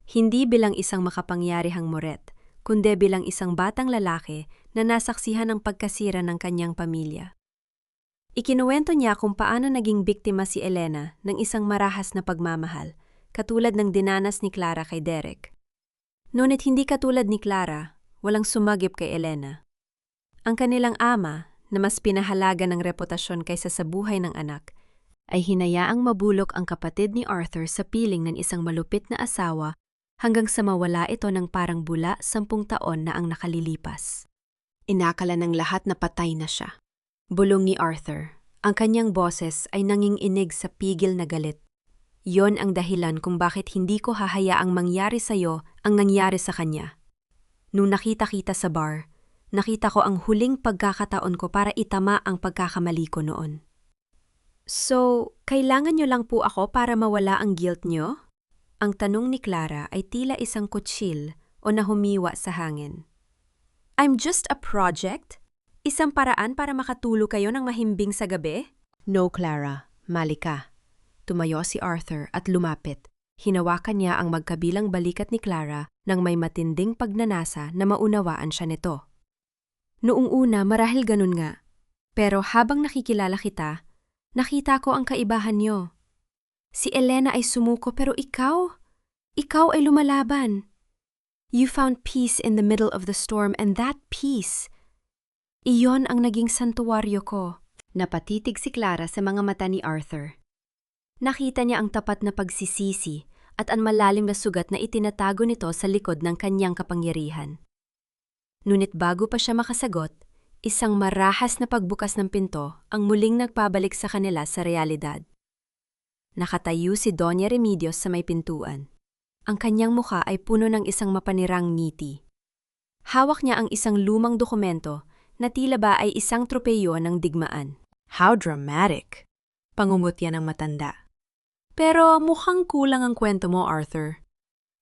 Hindi bilang isang makapangyarihang moret, kundi bilang isang batang lalaki na nasaksihan ng pagkasira ng kanyang pamilya. Ikinuwento niya kung paano naging biktima si Elena ng isang marahas na pagmamahal, katulad ng dinanas ni Clara kay Derek. Ngunit hindi katulad ni Clara, walang sumagip kay Elena. Ang kanilang ama, na mas pinahalaga ng reputasyon kaysa sa buhay ng anak, Ay hinayaang mabulok ang kapatid ni Arthur sa piling ng isang malupit na asawa hanggang sa mawala ito ng parang bula 10 taon na ang nakalilipas. Inakala ng lahat na patay na siya. Bulong ni Arthur. Ang kanyang boses ay nanginginig sa pigil na galit. Yon ang dahilan kung bakit hindi ko hahayaang mangyari sa'yo ang nangyari sa kanya. Nung nakita-kita sa bar, nakita ko ang huling pagkakataon ko para itama ang pagkakamali ko noon. So, kailangan niyo lang po ako para mawala ang guilt niyo? Ang tanong ni Clara ay tila isang kutsil o nahumiwa sa hangin. I'm just a project? Isang paraan para makatulo kayo ng mahimbing sa gabi? No, Clara. Mali ka. Tumayo si Arthur at lumapit. Hinawakan niya ang magkabilang balikat ni Clara nang may matinding pagnanasa na maunawaan siya nito. Noong una, marahil ganun nga. Pero habang nakikilala kita, nakita ko ang kaibahan niyo. Si Elena ay sumuko pero ikaw ay lumalaban. You found peace in the middle of the storm and that peace, iyon ang naging santuwaryo ko. Napatitig si Clara sa mga mata ni Arthur. Nakita niya ang tapat na pagsisisi at ang malalim na sugat na itinatago nito sa likod ng kanyang kapangyarihan. Ngunit bago pa siya makasagot, isang marahas na pagbukas ng pinto ang muling nagpabalik sa kanila sa realidad. Nakatayo si Doña Remedios sa may pintuan. Ang kanyang mukha ay puno ng isang mapanirang ngiti. Hawak niya ang isang lumang dokumento na tila ba ay isang tropeyo ng digmaan. How dramatic! Pangungutya ng matanda. Pero mukhang kulang ang kwento mo, Arthur.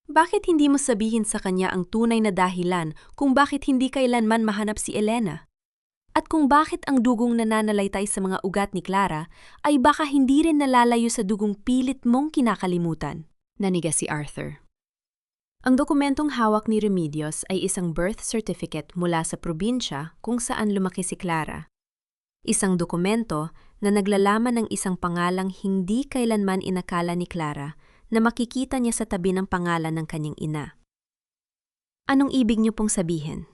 Bakit hindi mo sabihin sa kanya ang tunay na dahilan kung bakit hindi kailanman mahanap si Elena? At kung bakit ang dugong nananalaytay sa mga ugat ni Clara ay baka hindi rin nalalayo sa dugong pilit mong kinakalimutan? Naniga si Arthur. Ang dokumentong hawak ni Remedios ay isang birth certificate mula sa probinsya kung saan lumaki si Clara. Isang dokumento na naglalaman ng isang pangalang hindi kailanman inakala ni Clara na makikita niya sa tabi ng pangalan ng kanyang ina. Anong ibig niyo pong sabihin?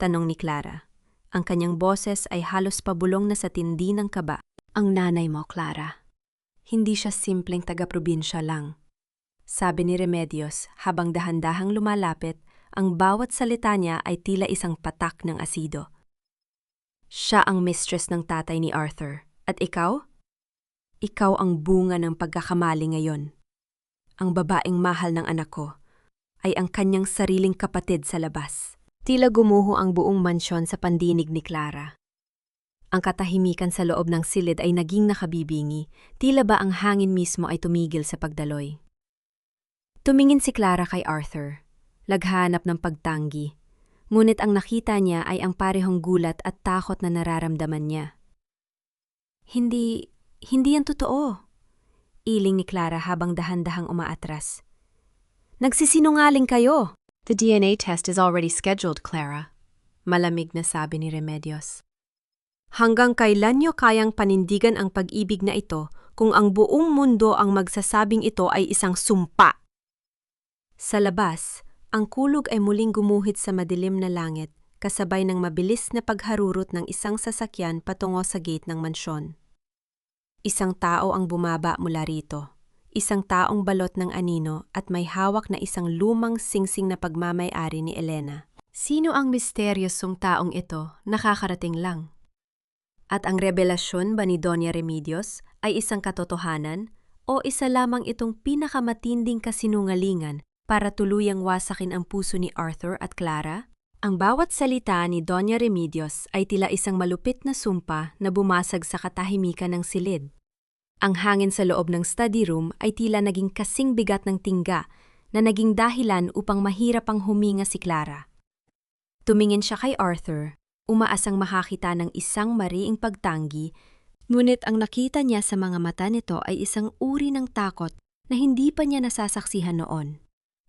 Tanong ni Clara. Ang kanyang boses ay halos pabulong na sa tindi ng kaba. Ang nanay mo, Clara. Hindi siya simpleng taga-probinsya lang. Sabi ni Remedios habang dahan-dahang lumalapit, ang bawat salita niya ay tila isang patak ng asido. Siya ang mistress ng tatay ni Arthur. At ikaw? Ikaw ang bunga ng pagkakamali ngayon. Ang babaeng mahal ng anak ko ay ang kanyang sariling kapatid sa labas. Tila gumuho ang buong mansyon sa pandinig ni Clara. Ang katahimikan sa loob ng silid ay naging nakabibingi, tila ba ang hangin mismo ay tumigil sa pagdaloy. Tumingin si Clara kay Arthur, laghanap ng pagtanggi, ngunit ang nakita niya ay ang parehong gulat at takot na nararamdaman niya. Hindi yan totoo, iling ni Clara habang dahan-dahang umaatras. Nagsisinungaling kayo! The DNA test is already scheduled, Clara. Malamig na sabi ni Remedios. Hanggang kailan niyo kayang panindigan ang pag-ibig na ito kung ang buong mundo ang magsasabing ito ay isang sumpa? Sa labas, ang kulog ay muling gumuhit sa madilim na langit kasabay ng mabilis na pagharurot ng isang sasakyan patungo sa gate ng mansyon. Isang tao ang bumaba mula rito. Isang taong balot ng anino at may hawak na isang lumang singsing na pagmamay-ari ni Elena. Sino ang misteryosong taong ito? Nakakarating lang. At ang revelasyon ba ni Doña Remedios ay isang katotohanan o isa lamang itong pinakamatinding kasinungalingan para tuluyang wasakin ang puso ni Arthur at Clara? Ang bawat salita ni Doña Remedios ay tila isang malupit na sumpa na bumasag sa katahimikan ng silid. Ang hangin sa loob ng study room ay tila naging kasing bigat ng tingga na naging dahilan upang mahirap ang huminga si Clara. Tumingin siya kay Arthur, umaasang makakita ng isang mariing pagtanggi, ngunit ang nakita niya sa mga mata nito ay isang uri ng takot na hindi pa niya nasasaksihan noon.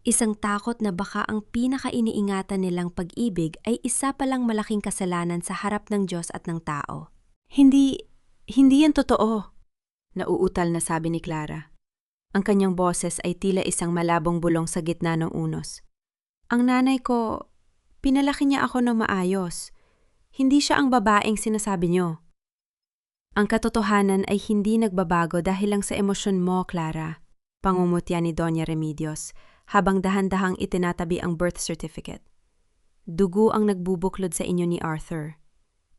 Isang takot na baka ang pinaka-iniingatan nilang pag-ibig ay isa palang malaking kasalanan sa harap ng Diyos at ng tao. Hindi yan totoo. Nauutal na sabi ni Clara. Ang kanyang boses ay tila isang malabong bulong sa gitna ng unos. Ang nanay ko, pinalaki niya ako ng maayos. Hindi siya ang babaeng sinasabi niyo. Ang katotohanan ay hindi nagbabago dahil lang sa emosyon mo, Clara. Pangungutya ni Doña Remedios habang dahan-dahang itinatabi ang birth certificate. Dugo ang nagbubuklod sa inyo ni Arthur.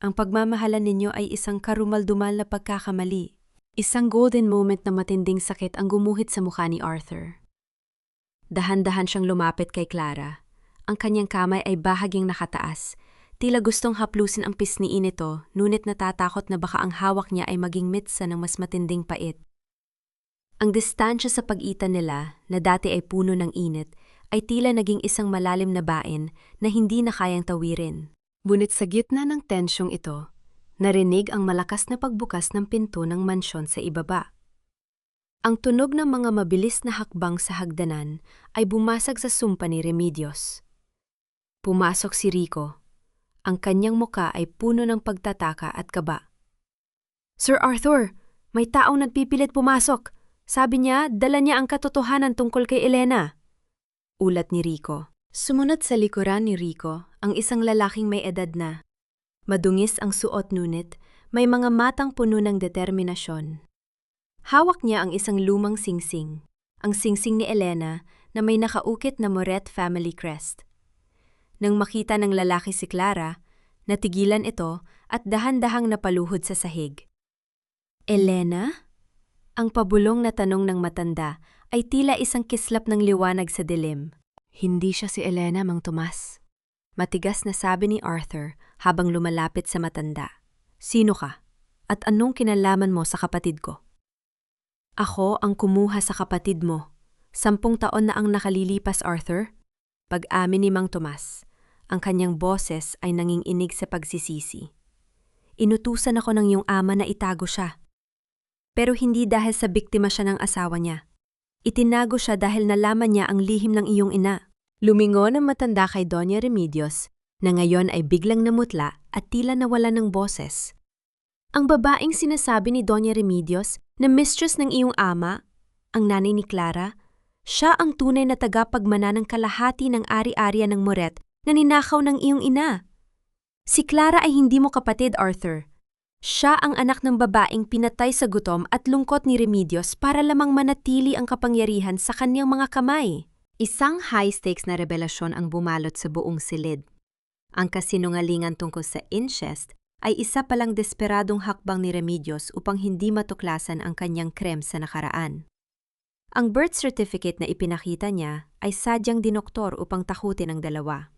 Ang pagmamahalan ninyo ay isang karumaldumal na pagkakamali. Isang golden moment na matinding sakit ang gumuhit sa mukha ni Arthur. Dahan-dahan siyang lumapit kay Clara. Ang kanyang kamay ay bahagyang nakataas. Tila gustong haplusin ang pisniin nito, ngunit natatakot na baka ang hawak niya ay maging mitsa ng mas matinding pait. Ang distansya sa pagitan nila, na dati ay puno ng init, ay tila naging isang malalim na bain na hindi na kayang tawirin. Ngunit sa gitna ng tensyong ito, narinig ang malakas na pagbukas ng pinto ng mansyon sa ibaba. Ang tunog ng mga mabilis na hakbang sa hagdanan ay bumasag sa sumpa ni Remedios. Pumasok si Rico. Ang kanyang muka ay puno ng pagtataka at kaba. "Sir Arthur, may taong nagpipilit pumasok. Sabi niya, dala niya ang katotohanan tungkol kay Elena." Ulat ni Rico. Sumunod sa likuran ni Rico ang isang lalaking may edad na. Madungis ang suot ngunit, may mga matang puno ng determinasyon. Hawak niya ang isang lumang singsing, ang singsing ni Elena na may nakaukit na Moret family crest. Nang makita ng lalaki si Clara, natigilan ito at dahan-dahang napaluhod sa sahig. "Elena?" Ang pabulong na tanong ng matanda ay tila isang kislap ng liwanag sa dilim. "Hindi siya si Elena, Mang Tomas." Matigas na sabi ni Arthur habang lumalapit sa matanda. "Sino ka? At anong kinalaman mo sa kapatid ko?" "Ako ang kumuha sa kapatid mo. 10 taon na ang nakalilipas, Arthur." Pag-amin ni Mang Tomas, ang kanyang boses ay nanginginig sa pagsisisi. "Inutusan ako ng iyong ama na itago siya. Pero hindi dahil sa biktima siya ng asawa niya. Itinago siya dahil nalaman niya ang lihim ng iyong ina." Lumingon ang matanda kay Doña Remedios na ngayon ay biglang namutla at tila nawala ng boses. "Ang babaeng sinasabi ni Doña Remedios na mistress ng iyong ama, ang nanay ni Clara, siya ang tunay na tagapagmana ng kalahati ng ari-arian ng Moret na ninakaw ng iyong ina. Si Clara ay hindi mo kapatid, Arthur. Siya ang anak ng babaeng pinatay sa gutom at lungkot ni Remedios para lamang manatili ang kapangyarihan sa kanyang mga kamay." Isang high-stakes na revelasyon ang bumalot sa buong silid. Ang kasinungalingan tungkol sa incest ay isa palang desperadong hakbang ni Remedios upang hindi matuklasan ang kanyang krem sa nakaraan. Ang birth certificate na ipinakita niya ay sadyang dinoktor upang takutin ang dalawa.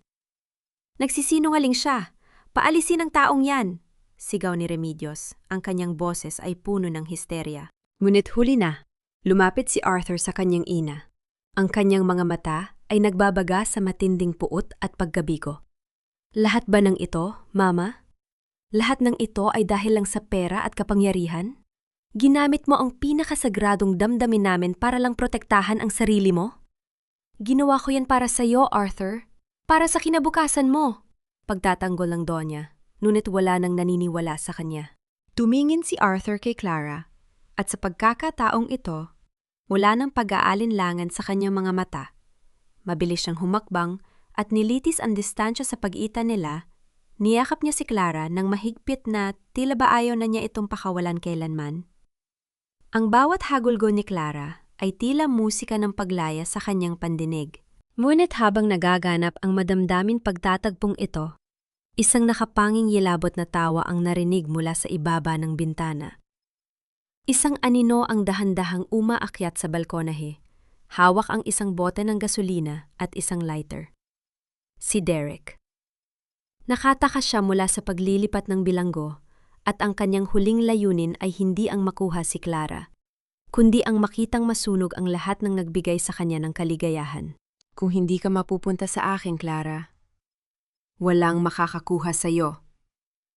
"Nagsisinungaling siya! Paalisin ang taong yan!" Sigaw ni Remedios. Ang kanyang boses ay puno ng histerya. Ngunit huli na, lumapit si Arthur sa kanyang ina. Ang kanyang mga mata ay nagbabaga sa matinding puot at pagkabigo. "Lahat ba ng ito, Mama? Lahat ng ito ay dahil lang sa pera at kapangyarihan? Ginamit mo ang pinakasagradong damdamin namin para lang protektahan ang sarili mo? Ginawa ko yan para sa iyo, Arthur. Para sa kinabukasan mo." Pagtatanggol ng Donya, ngunit wala nang naniniwala sa kanya. Tumingin si Arthur kay Clara, at sa pagkakataong ito, wala nang pag-aalinlangan sa kanyang mga mata. Mabilis siyang humakbang at nilitis ang distansya sa pagitan nila Niyakap niya si Clara nang mahigpit na tila ba ayaw na niya itong pakawalan kailanman. Ang bawat hagulgo ni Clara ay tila musika ng paglaya sa kanyang pandinig. Ngunit habang nagaganap ang madamdamin pagtatagpong ito, isang nakapanging yilabot na tawa ang narinig mula sa ibaba ng bintana. Isang anino ang dahan-dahang umaakyat sa balkonahe. Hawak ang isang bote ng gasolina at isang lighter. Si Derek. Nakataka siya mula sa paglilipat ng bilanggo at ang kanyang huling layunin ay hindi ang makuha si Clara, kundi ang makitang masunog ang lahat ng nagbigay sa kanya ng kaligayahan. Kung hindi ka mapupunta sa akin, Clara, walang makakakuha sa'yo.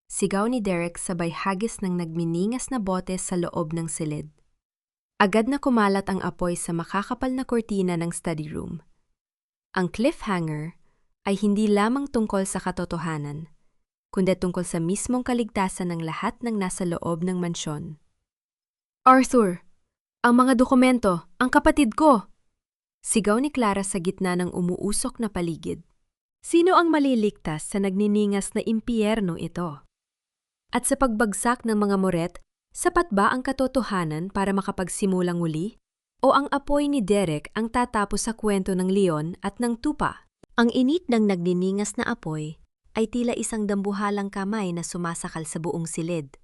Sigaw ni Derek sabay hagis ng nagminingas na bote sa loob ng silid. Agad na kumalat ang apoy sa makakapal na kortina ng study room. Ang cliffhanger ay hindi lamang tungkol sa katotohanan, kundi tungkol sa mismong kaligtasan ng lahat ng nasa loob ng mansyon. Arthur! Ang mga dokumento! Ang kapatid ko! Sigaw ni Clara sa gitna ng umuusok na paligid. Sino ang maliligtas sa nagniningas na impyerno ito? At sa pagbagsak ng mga moret, sapat ba ang katotohanan para makapagsimulang muli? O ang apoy ni Derek ang tatapos sa kwento ng leon at ng tupa? Ang init ng nagniningas na apoy ay tila isang dambuhalang kamay na sumasakal sa buong silid.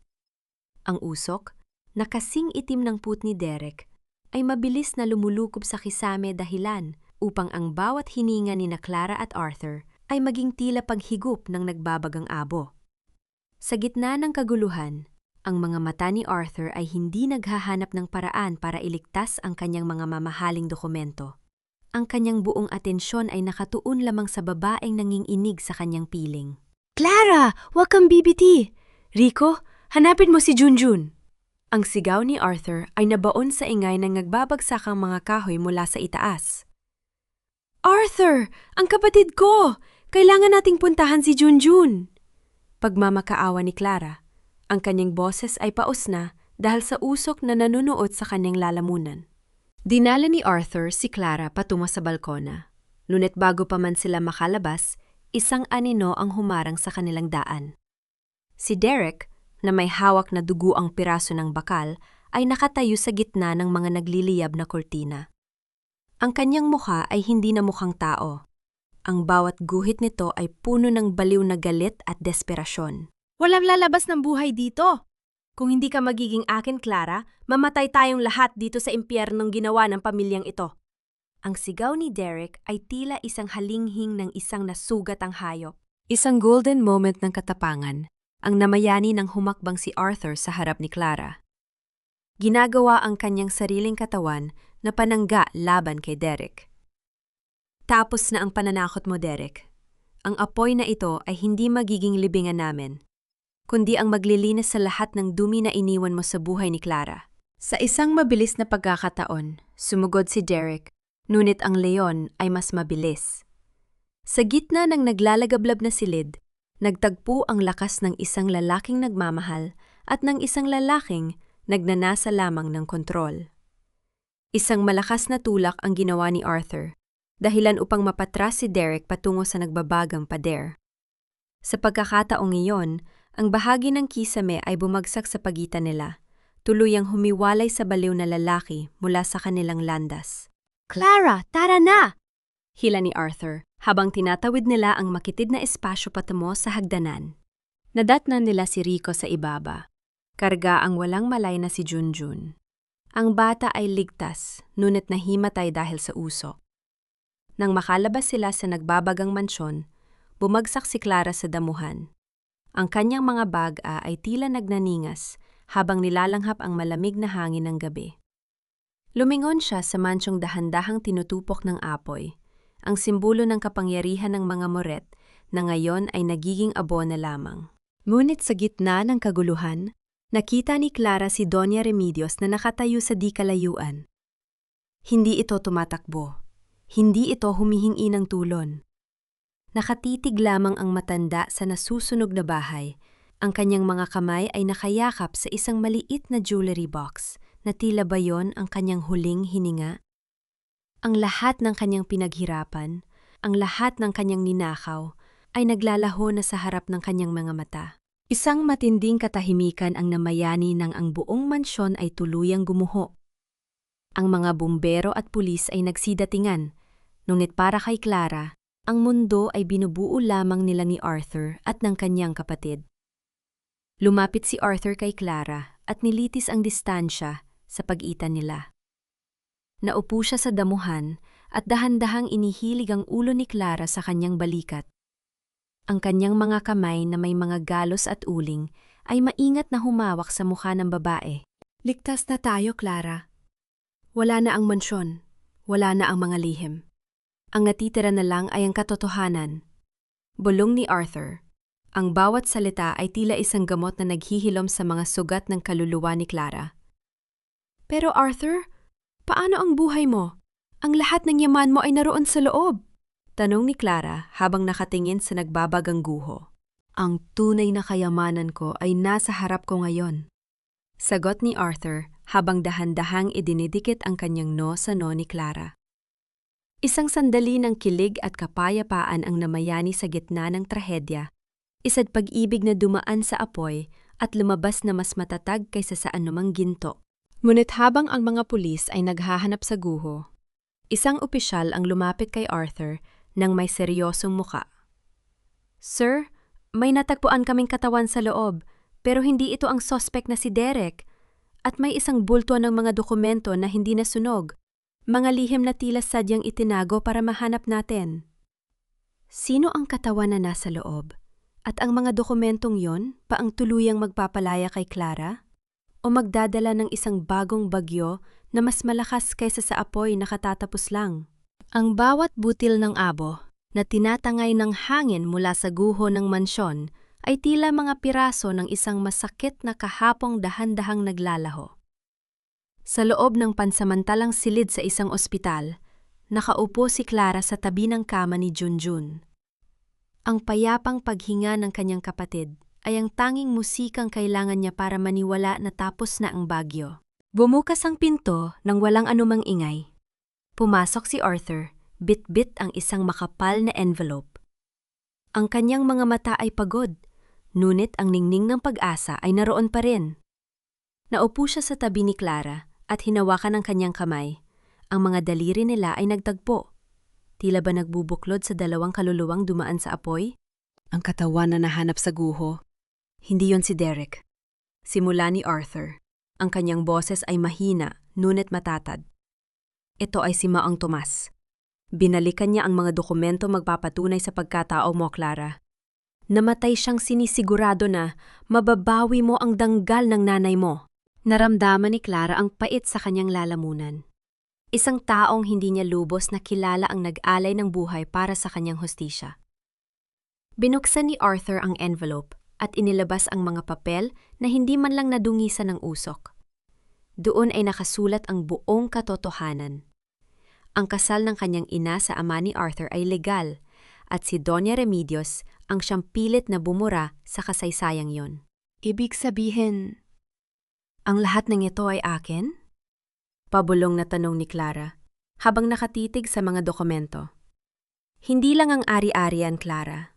Ang usok, na kasing itim ng puot ni Derek, ay mabilis na lumulukob sa kisame dahilan upang ang bawat hininga ni na Clara at Arthur ay maging tila paghigup ng nagbabagang abo. Sa gitna ng kaguluhan, ang mga mata ni Arthur ay hindi naghahanap ng paraan para iligtas ang kanyang mga mamahaling dokumento. Ang kanyang buong atensyon ay nakatuon lamang sa babaeng nanginginig sa kanyang piling. Clara! Huwag kang bibiti! Rico, hanapin mo si Junjun! Ang sigaw ni Arthur ay nabaon sa ingay ng nagbabagsakang mga kahoy mula sa itaas. Arthur! Ang kapatid ko! Kailangan nating puntahan si Junjun! Pagmamakaawa ni Clara, ang kanyang boses ay paos na dahil sa usok na nanunuot sa kanyang lalamunan. Dinala ni Arthur si Clara patungo sa balkona. Ngunit bago pa man sila makalabas, isang anino ang humarang sa kanilang daan. Si Derek, na may hawak na dugo ang piraso ng bakal, ay nakatayo sa gitna ng mga nagliliyab na kortina. Ang kanyang mukha ay hindi na mukhang tao. Ang bawat guhit nito ay puno ng baliw na galit at desperasyon. Walang lalabas ng buhay dito! Kung hindi ka magiging akin, Clara, mamatay tayong lahat dito sa impyernong ginawa ng pamilyang ito. Ang sigaw ni Derek ay tila isang halinghing ng isang nasugat ang hayop. Isang golden moment ng katapangan, ang namayani ng humakbang si Arthur sa harap ni Clara. Ginagawa ang kanyang sariling katawan na panangga laban kay Derek. Tapos na ang pananakot mo, Derek. Ang apoy na ito ay hindi magiging libingan namin, kundi ang maglilinis sa lahat ng dumi na iniwan mo sa buhay ni Clara. Sa isang mabilis na pagkakataon, sumugod si Derek, ngunit ang leon ay mas mabilis. Sa gitna ng naglalagablab na silid, nagtagpo ang lakas ng isang lalaking nagmamahal at ng isang lalaking nagnanasa lamang ng kontrol. Isang malakas na tulak ang ginawa ni Arthur, dahilan upang mapatras si Derek patungo sa nagbabagang pader. Sa pagkakataong iyon, ang bahagi ng kisame ay bumagsak sa pagitan nila, tuluyang humiwalay sa baliw na lalaki mula sa kanilang landas. Clara, tara na! Hila ni Arthur, habang tinatawid nila ang makitid na espasyo patungo sa hagdanan. Nadatnan nila si Rico sa ibaba. Karga ang walang malay na si Junjun. Ang bata ay ligtas, ngunit nahimatay dahil sa usok. Nang makalabas sila sa nagbabagang mansyon, bumagsak si Clara sa damuhan. Ang kanyang mga baga ay tila nagnaningas habang nilalanghap ang malamig na hangin ng gabi. Lumingon siya sa mansyong dahan-dahang tinutupok ng apoy, ang simbolo ng kapangyarihan ng mga moret na ngayon ay nagiging abo na lamang. Ngunit sa gitna ng kaguluhan, nakita ni Clara si Doña Remedios na nakatayo sa di kalayuan. Hindi ito tumatakbo. Hindi ito humihingi ng tulon. Nakatitig lamang ang matanda sa nasusunog na bahay. Ang kanyang mga kamay ay nakayakap sa isang maliit na jewelry box na tila ba yon ang kanyang huling hininga. Ang lahat ng kanyang pinaghirapan, ang lahat ng kanyang ninakaw, ay naglalaho na sa harap ng kanyang mga mata. Isang matinding katahimikan ang namayani nang ang buong mansyon ay tuluyang gumuho. Ang mga bumbero at pulis ay nagsidatingan, ngunit para kay Clara, ang mundo ay binubuo lamang nila ni Arthur at ng kanyang kapatid. Lumapit si Arthur kay Clara at nilitis ang distansya sa pagitan nila. Naupo siya sa damuhan at dahan-dahang inihilig ang ulo ni Clara sa kanyang balikat. Ang kanyang mga kamay na may mga galos at uling ay maingat na humawak sa mukha ng babae. Ligtas na tayo, Clara. Wala na ang mansyon, wala na ang mga lihim. Ang natitira na lang ay ang katotohanan. Bulong ni Arthur. Ang bawat salita ay tila isang gamot na naghihilom sa mga sugat ng kaluluwa ni Clara. Pero Arthur, paano ang buhay mo? Ang lahat ng yaman mo ay naroon sa loob. Tanong ni Clara habang nakatingin sa nagbabagang guho. Ang tunay na kayamanan ko ay nasa harap ko ngayon. Sagot ni Arthur habang dahan-dahang idinidikit ang kanyang no sa no ni Clara. Isang sandali ng kilig at kapayapaan ang namayani sa gitna ng trahedya, isa't pag-ibig na dumaan sa apoy at lumabas na mas matatag kaysa sa anumang ginto. Ngunit habang ang mga pulis ay naghahanap sa guho, isang opisyal ang lumapit kay Arthur nang may seryosong muka. Sir, may natagpuan kaming katawan sa loob, pero hindi ito ang sospek na si Derek. At may isang bulto ng mga dokumento na hindi nasunog, mga lihim na tila sadyang itinago para mahanap natin. Sino ang katawan na nasa loob? At ang mga dokumentong yon pa ang tuluyang magpapalaya kay Clara? O magdadala ng isang bagong bagyo na mas malakas kaysa sa apoy na katatapos lang? Ang bawat butil ng abo na tinatangay ng hangin mula sa guho ng mansyon ay tila mga piraso ng isang masakit na kahapong dahan-dahang naglalaho. Sa loob ng pansamantalang silid sa isang ospital, nakaupo si Clara sa tabi ng kama ni Junjun. Ang payapang paghinga ng kanyang kapatid ay ang tanging musikang kailangan niya para maniwala na tapos na ang bagyo. Bumukas ang pinto nang walang anumang ingay. Pumasok si Arthur, bit-bit ang isang makapal na envelope. Ang kanyang mga mata ay pagod, ngunit ang ningning ng pag-asa ay naroon pa rin. Naupo siya sa tabi ni Clara at hinawakan ang kanyang kamay. Ang mga daliri nila ay nagtagpo. Tila ba nagbubuklod sa dalawang kaluluwang dumaan sa apoy? Ang katawan na nahanap sa guho. Hindi yon si Derek. Simula ni Arthur. Ang kanyang boses ay mahina, ngunit matatad. Ito ay si Maong Tomas. Binalikan niya ang mga dokumento magpapatunay sa pagkatao mo, Clara. Namatay siyang sinisigurado na mababawi mo ang danggal ng nanay mo. Naramdaman ni Clara ang pait sa kanyang lalamunan. Isang taong hindi niya lubos na kilala ang nag-alay ng buhay para sa kanyang hustisya. Binuksan ni Arthur ang envelope at inilabas ang mga papel na hindi man lang nadungisan ng usok. Doon ay nakasulat ang buong katotohanan. Ang kasal ng kanyang ina sa ama ni Arthur ay legal at si Doña Remedios ang siyang pilit na bumura sa kasaysayang yon. Ibig sabihin, ang lahat ng ito ay akin? Pabulong na tanong ni Clara habang nakatitig sa mga dokumento. Hindi lang ang ari-arian, Clara.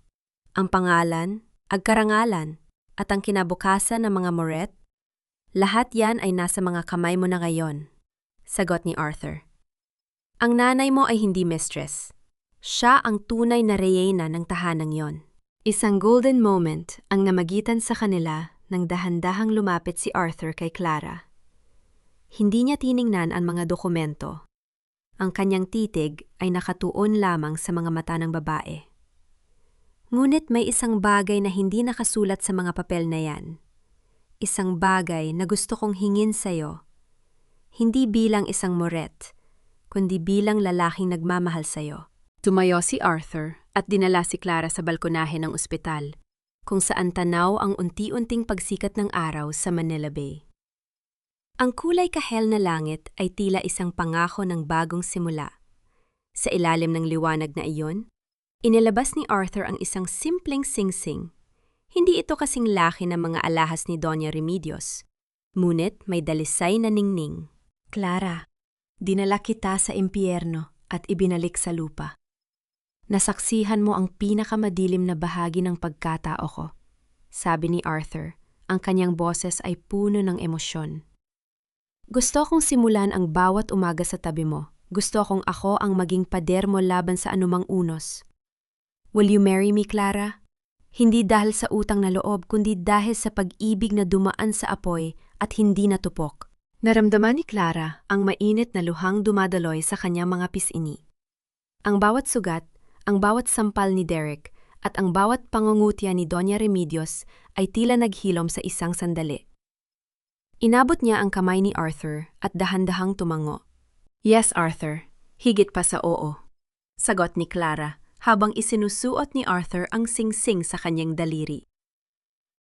Ang pangalan, ang karangalan, at ang kinabukasan ng mga Moret, lahat yan ay nasa mga kamay mo na ngayon, sagot ni Arthur. Ang nanay mo ay hindi mistress. Siya ang tunay na reyna ng tahanang yon. Isang golden moment ang namagitan sa kanila nang dahan-dahang lumapit si Arthur kay Clara. Hindi niya tiningnan ang mga dokumento. Ang kanyang titig ay nakatuon lamang sa mga mata ng babae. Ngunit may isang bagay na hindi nakasulat sa mga papel na yan. Isang bagay na gusto kong hingin sa'yo. Hindi bilang isang Moret, kundi bilang lalaking nagmamahal sa'yo. Tumayo si Arthur at dinala si Clara sa balkonahe ng ospital, kung saan tanaw ang unti-unting pagsikat ng araw sa Manila Bay. Ang kulay kahel na langit ay tila isang pangako ng bagong simula. Sa ilalim ng liwanag na iyon, inilabas ni Arthur ang isang simpleng singsing. Hindi ito kasing laki ng mga alahas ni Doña Remedios, ngunit may dalisay na ningning. Clara, dinala kita sa impyerno at ibinalik sa lupa. Nasaksihan mo ang pinakamadilim na bahagi ng pagkatao ko, sabi ni Arthur. Ang kanyang boses ay puno ng emosyon. Gusto kong simulan ang bawat umaga sa tabi mo. Gusto kong ako ang maging pader mo laban sa anumang unos. Will you marry me, Clara? Hindi dahil sa utang na loob, kundi dahil sa pag-ibig na dumaan sa apoy at hindi natupok. Naramdaman ni Clara ang mainit na luhang dumadaloy sa kanyang mga pisini. Ang bawat sugat, ang bawat sampal ni Derek, at ang bawat pangungutya ni Doña Remedios ay tila naghilom sa isang sandali. Inabot niya ang kamay ni Arthur at dahan-dahang tumango. Yes, Arthur. Higit pa sa oo. Sagot ni Clara habang isinusuot ni Arthur ang singsing sa kanyang daliri.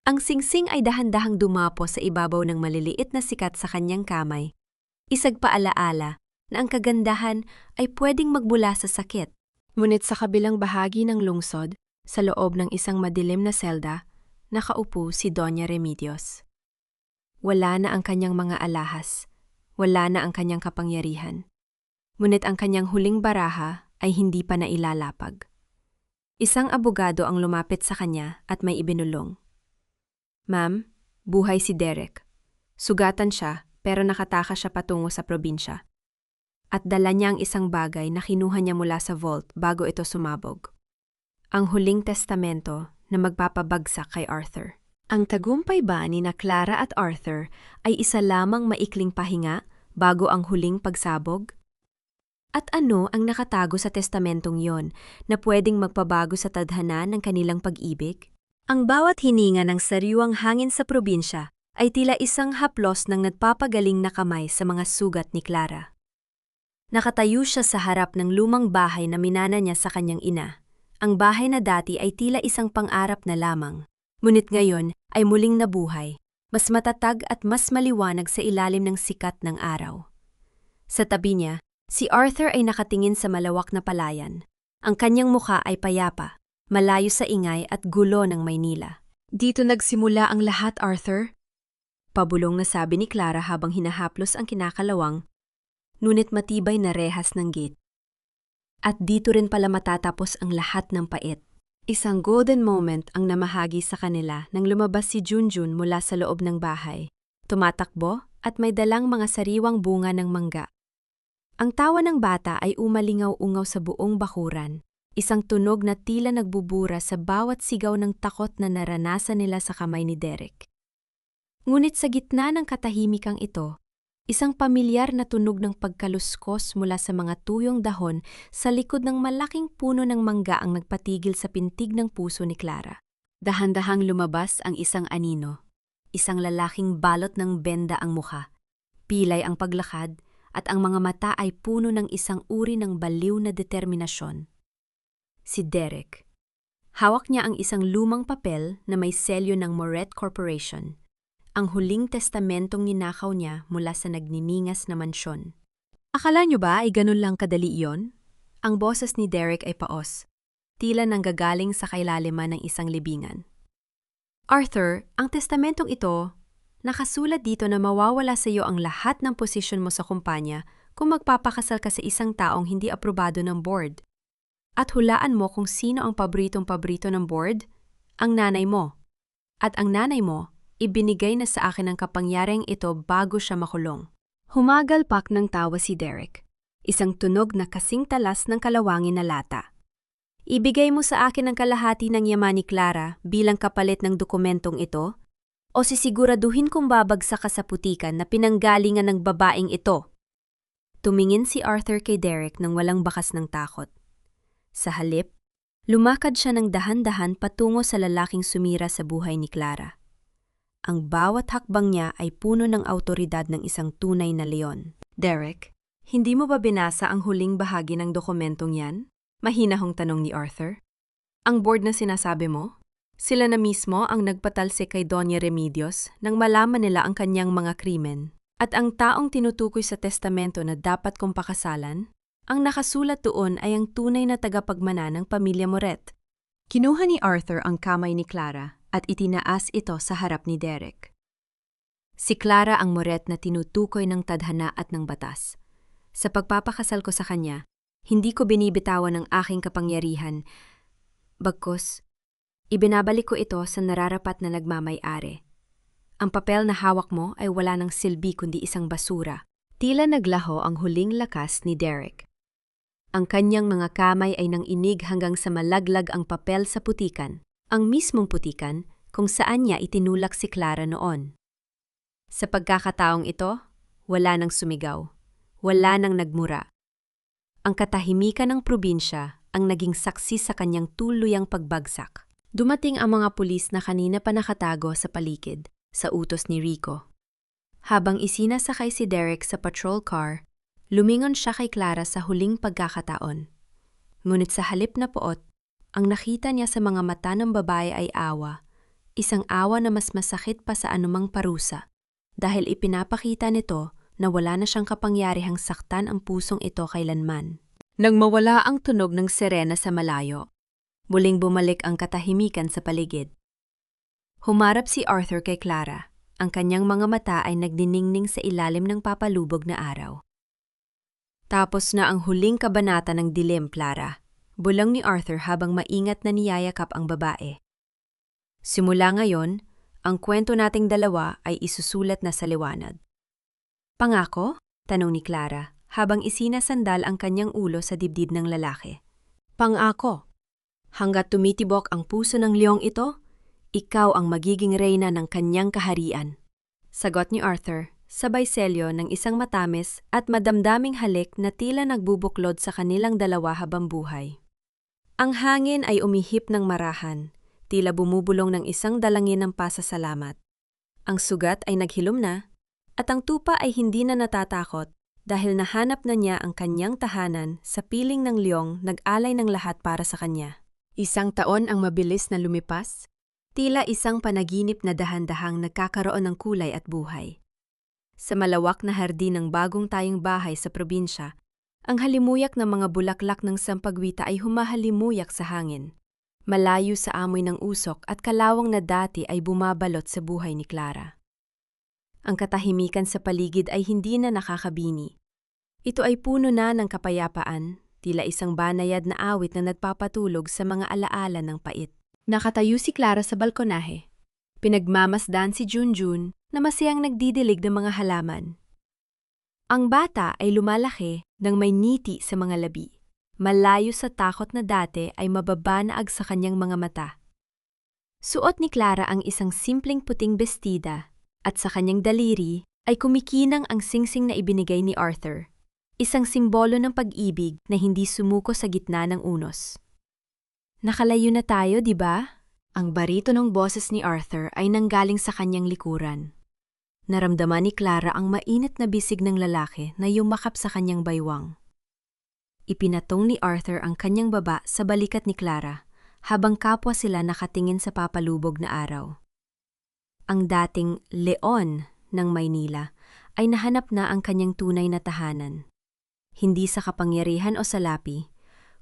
Ang singsing ay dahan-dahang dumapo sa ibabaw ng maliliit na sikat sa kanyang kamay. Isag paalaala na ang kagandahan ay pwedeng magmula sa sakit. Ngunit sa kabilang bahagi ng lungsod, sa loob ng isang madilim na selda, nakaupo si Doña Remedios. Wala na ang kanyang mga alahas, wala na ang kanyang kapangyarihan. Ngunit ang kanyang huling baraha ay hindi pa nailalapag. Isang abogado ang lumapit sa kanya at may ibinulong. Ma'am, buhay si Derek. Sugatan siya pero nakatakas siya patungo sa probinsya. At dala niya ang isang bagay na kinuha niya mula sa vault bago ito sumabog. Ang huling testamento na magpapabagsak kay Arthur. Ang tagumpay ba ni na Clara at Arthur ay isa lamang maikling pahinga bago ang huling pagsabog? At ano ang nakatago sa testamentong yon na pwedeng magpabago sa tadhana ng kanilang pag-ibig? Ang bawat hininga ng sariwang hangin sa probinsya ay tila isang haplos ng nagpapagaling na kamay sa mga sugat ni Clara. Nakatayo siya sa harap ng lumang bahay na minana niya sa kanyang ina. Ang bahay na dati ay tila isang pangarap na lamang. Ngunit ngayon ay muling nabuhay, mas matatag at mas maliwanag sa ilalim ng sikat ng araw. Sa tabi niya, si Arthur ay nakatingin sa malawak na palayan. Ang kanyang mukha ay payapa, malayo sa ingay at gulo ng Maynila. Dito nagsimula ang lahat, Arthur? Pabulong na sabi ni Clara habang hinahaplos ang kinakalawang, ngunit matibay na rehas ng gate. At dito rin pala matatapos ang lahat ng pait. Isang golden moment ang namahagi sa kanila nang lumabas si Junjun mula sa loob ng bahay. Tumatakbo at may dalang mga sariwang bunga ng mangga. Ang tawa ng bata ay umalingaw-ungaw sa buong bakuran. Isang tunog na tila nagbubura sa bawat sigaw ng takot na naranasan nila sa kamay ni Derek. Ngunit sa gitna ng katahimikang ito, isang pamilyar na tunog ng pagkaluskos mula sa mga tuyong dahon sa likod ng malaking puno ng mangga ang nagpatigil sa pintig ng puso ni Clara. Dahan-dahang lumabas ang isang anino. Isang lalaking balot ng benda ang mukha. Pilay ang paglakad at ang mga mata ay puno ng isang uri ng baliw na determinasyon. Si Derek. Hawak niya ang isang lumang papel na may selyo ng Moret Corporation. Ang huling testamentong ninakaw niya mula sa nagniningas na mansyon. Akala niyo ba ay ganun lang kadali iyon? Ang boses ni Derek ay paos, tila nanggagaling sa kailaliman ng isang libingan. Arthur, ang testamentong ito, nakasulat dito na mawawala sa iyo ang lahat ng posisyon mo sa kumpanya kung magpapakasal ka sa isang taong hindi aprobado ng board. At hulaan mo kung sino ang paboritong-paborito ng board? Ang nanay mo. At ang nanay mo, ibinigay na sa akin ang kapangyarang ito bago siya makulong. Humagalpak ng tawa si Derek. Isang tunog na kasing talas ng kalawangin na lata. Ibigay mo sa akin ang kalahati ng yaman ni Clara bilang kapalit ng dokumentong ito? O sisiguraduhin kong babagsak ka sa putikan na pinanggalingan ng babaeng ito? Tumingin si Arthur kay Derek nang walang bakas ng takot. Sa halip, lumakad siya ng dahan-dahan patungo sa lalaking sumira sa buhay ni Clara. Ang bawat hakbang niya ay puno ng awtoridad ng isang tunay na leon. Derek, hindi mo ba binasa ang huling bahagi ng dokumentong yan? Mahinahong tanong ni Arthur. Ang board na sinasabi mo? Sila na mismo ang nagpatalsik kay Doña Remedios nang malaman nila ang kanyang mga krimen. At ang taong tinutukoy sa testamento na dapat kong pakasalan, ang nakasulat doon ay ang tunay na tagapagmana ng pamilya Moret. Kinuha ni Arthur ang kamay ni Clara at itinaas ito sa harap ni Derek. Si Clara ang Moret na tinutukoy ng tadhana at ng batas. Sa pagpapakasal ko sa kanya, Hindi ko binibitawan ang aking kapangyarihan. Bagkus, ibinabalik ko ito sa nararapat na nagmamay-ari. Ang papel na hawak mo ay wala ng silbi kundi isang basura. Tila naglaho ang huling lakas ni Derek. Ang kanyang mga kamay ay nanginig hanggang sa malaglag ang papel sa putikan, ang mismong putikan kung saan niya itinulak si Clara noon. Sa pagkakataong ito, wala nang sumigaw, wala nang nagmura. Ang katahimikan ng probinsya ang naging saksi sa kanyang tuluyang pagbagsak. Dumating ang mga pulis na kanina pa nakatago sa paligid, sa utos ni Rico. Habang isinasakay si Derek sa patrol car, lumingon siya kay Clara sa huling pagkakataon. Ngunit sa halip na poot, ang nakita niya sa mga mata ng babae ay awa, isang awa na mas masakit pa sa anumang parusa, dahil ipinapakita nito na wala na siyang kapangyarihang saktan ang pusong ito kailanman. Nang mawala ang tunog ng sirena sa malayo, muling bumalik ang katahimikan sa paligid. Humarap si Arthur kay Clara. Ang kanyang mga mata ay nagdiningning sa ilalim ng papalubog na araw. Tapos na ang huling kabanata ng dilim, Clara. Bulong ni Arthur habang maingat na niyayakap ang babae. Simula ngayon, ang kwento nating dalawa ay isusulat na sa liwanag. Pangako? Tanong ni Clara habang isinasandal ang kanyang ulo sa dibdib ng lalaki. Pangako. Hanggat tumitibok ang puso ng liyong ito, ikaw ang magiging reyna ng kanyang kaharian. Sagot ni Arthur, sabay selyo ng isang matamis at madamdaming halik na tila nagbubuklod sa kanilang dalawa habang buhay. Ang hangin ay umihip ng marahan, tila bumubulong ng isang dalangin ng pasasalamat. Ang sugat ay naghilom na, at ang tupa ay hindi na natatakot dahil nahanap na niya ang kanyang tahanan sa piling ng liyong nag-alay ng lahat para sa kanya. Isang taon ang mabilis na lumipas, tila isang panaginip na dahan-dahang nagkakaroon ng kulay at buhay. Sa malawak na hardin ng bagong tayong bahay sa probinsya, ang halimuyak ng mga bulaklak ng sampagwita ay humahalimuyak sa hangin. Malayo sa amoy ng usok at kalawang na dati ay bumabalot sa buhay ni Clara. Ang katahimikan sa paligid ay hindi na nakakabini. Ito ay puno na ng kapayapaan, tila isang banayad na awit na nagpapatulog sa mga alaala ng pait. Nakatayo si Clara sa balkonahe. Pinagmamasdan si Junjun na masayang nagdidilig ng mga halaman. Ang bata ay lumalaki nang may ngiti sa mga labi. Malayo sa takot na dati ay mababanaag sa kanyang mga mata. Suot ni Clara ang isang simpleng puting bestida at sa kanyang daliri ay kumikinang ang singsing na ibinigay ni Arthur. Isang simbolo ng pag-ibig na hindi sumuko sa gitna ng unos. Nakalayo na tayo, di ba? Ang baritonong boses ni Arthur ay nanggaling sa kanyang likuran. Naramdaman ni Clara ang mainit na bisig ng lalaki na yumakap sa kanyang baywang. Ipinatong ni Arthur ang kanyang baba sa balikat ni Clara habang kapwa sila nakatingin sa papalubog na araw. Ang dating leon ng Maynila ay nahanap na ang kanyang tunay na tahanan. Hindi sa kapangyarihan o sa lapi,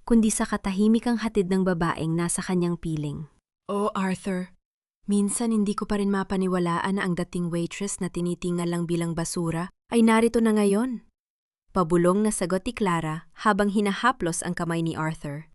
kundi sa katahimikang hatid ng babaeng nasa kanyang piling. Oh, Arthur, minsan hindi ko pa rin mapaniwalaan na ang dating waitress na tinitingal lang bilang basura ay narito na ngayon. Pabulong na sagot ni Clara habang hinahaplos ang kamay ni Arthur.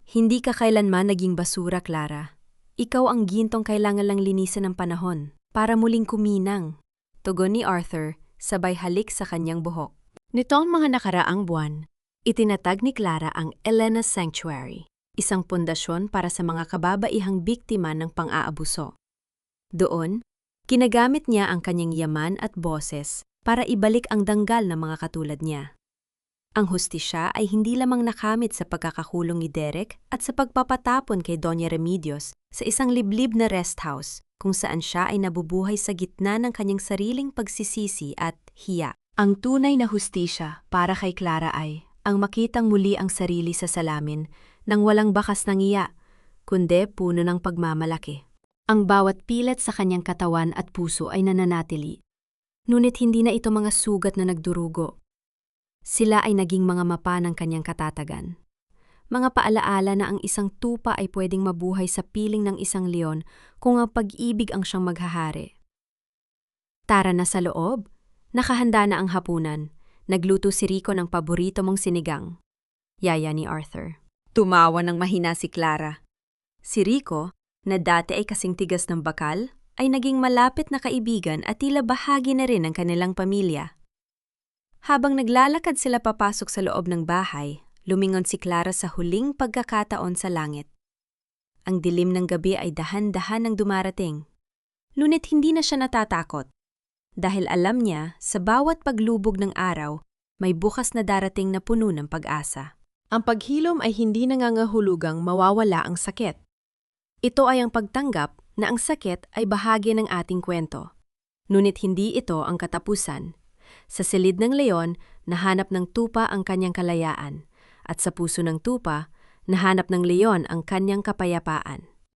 Hindi ka kailanman naging basura, Clara. Ikaw ang gintong kailangan lang linisan ng panahon para muling kuminang. Tugon ni Arthur, sabay halik sa kanyang buhok. Nitong mga nakaraang buwan, itinatag ni Clara ang Elena Sanctuary, isang pundasyon para sa mga kababaihang biktima ng pang-aabuso. Doon, ginagamit niya ang kanyang yaman at boses para ibalik ang danggal ng mga katulad niya. Ang hustisya ay hindi lamang nakamit sa pagkakakulong ni Derek at sa pagpapatapon kay Doña Remedios sa isang liblib na rest house kung saan siya ay nabubuhay sa gitna ng kanyang sariling pagsisisi at hiya. Ang tunay na hustisya para kay Clara ay ang makitang muli ang sarili sa salamin nang walang bakas ng iya, kundi puno ng pagmamalaki. Ang bawat pilit sa kanyang katawan at puso ay nananatili. Ngunit hindi na ito mga sugat na nagdurugo. Sila ay naging mga mapa ng kanyang katatagan. Mga paalaala na ang isang tupa ay pwedeng mabuhay sa piling ng isang leon kung ang pag-ibig ang siyang maghahari. Tara na sa loob. Nakahanda na ang hapunan. Nagluto si Rico ng paborito mong sinigang. yaya ni Arthur. Tumawa ng mahina si Clara. Si Rico, na dati ay kasing tigas ng bakal, ay naging malapit na kaibigan at tila bahagi na rin ng kanilang pamilya. Habang naglalakad sila papasok sa loob ng bahay, lumingon si Clara sa huling pagkakataon sa langit. Ang dilim ng gabi ay dahan-dahan ang dumarating. Ngunit hindi na siya natatakot. Dahil alam niya, sa bawat paglubog ng araw, may bukas na darating na puno ng pag-asa. Ang paghilom ay hindi nangangahulugang mawawala ang sakit. Ito ay ang pagtanggap na ang sakit ay bahagi ng ating kwento. Ngunit hindi ito ang katapusan. Sa silid ng leon, nahanap ng tupa ang kanyang kalayaan, at sa puso ng tupa, nahanap ng leon ang kanyang kapayapaan.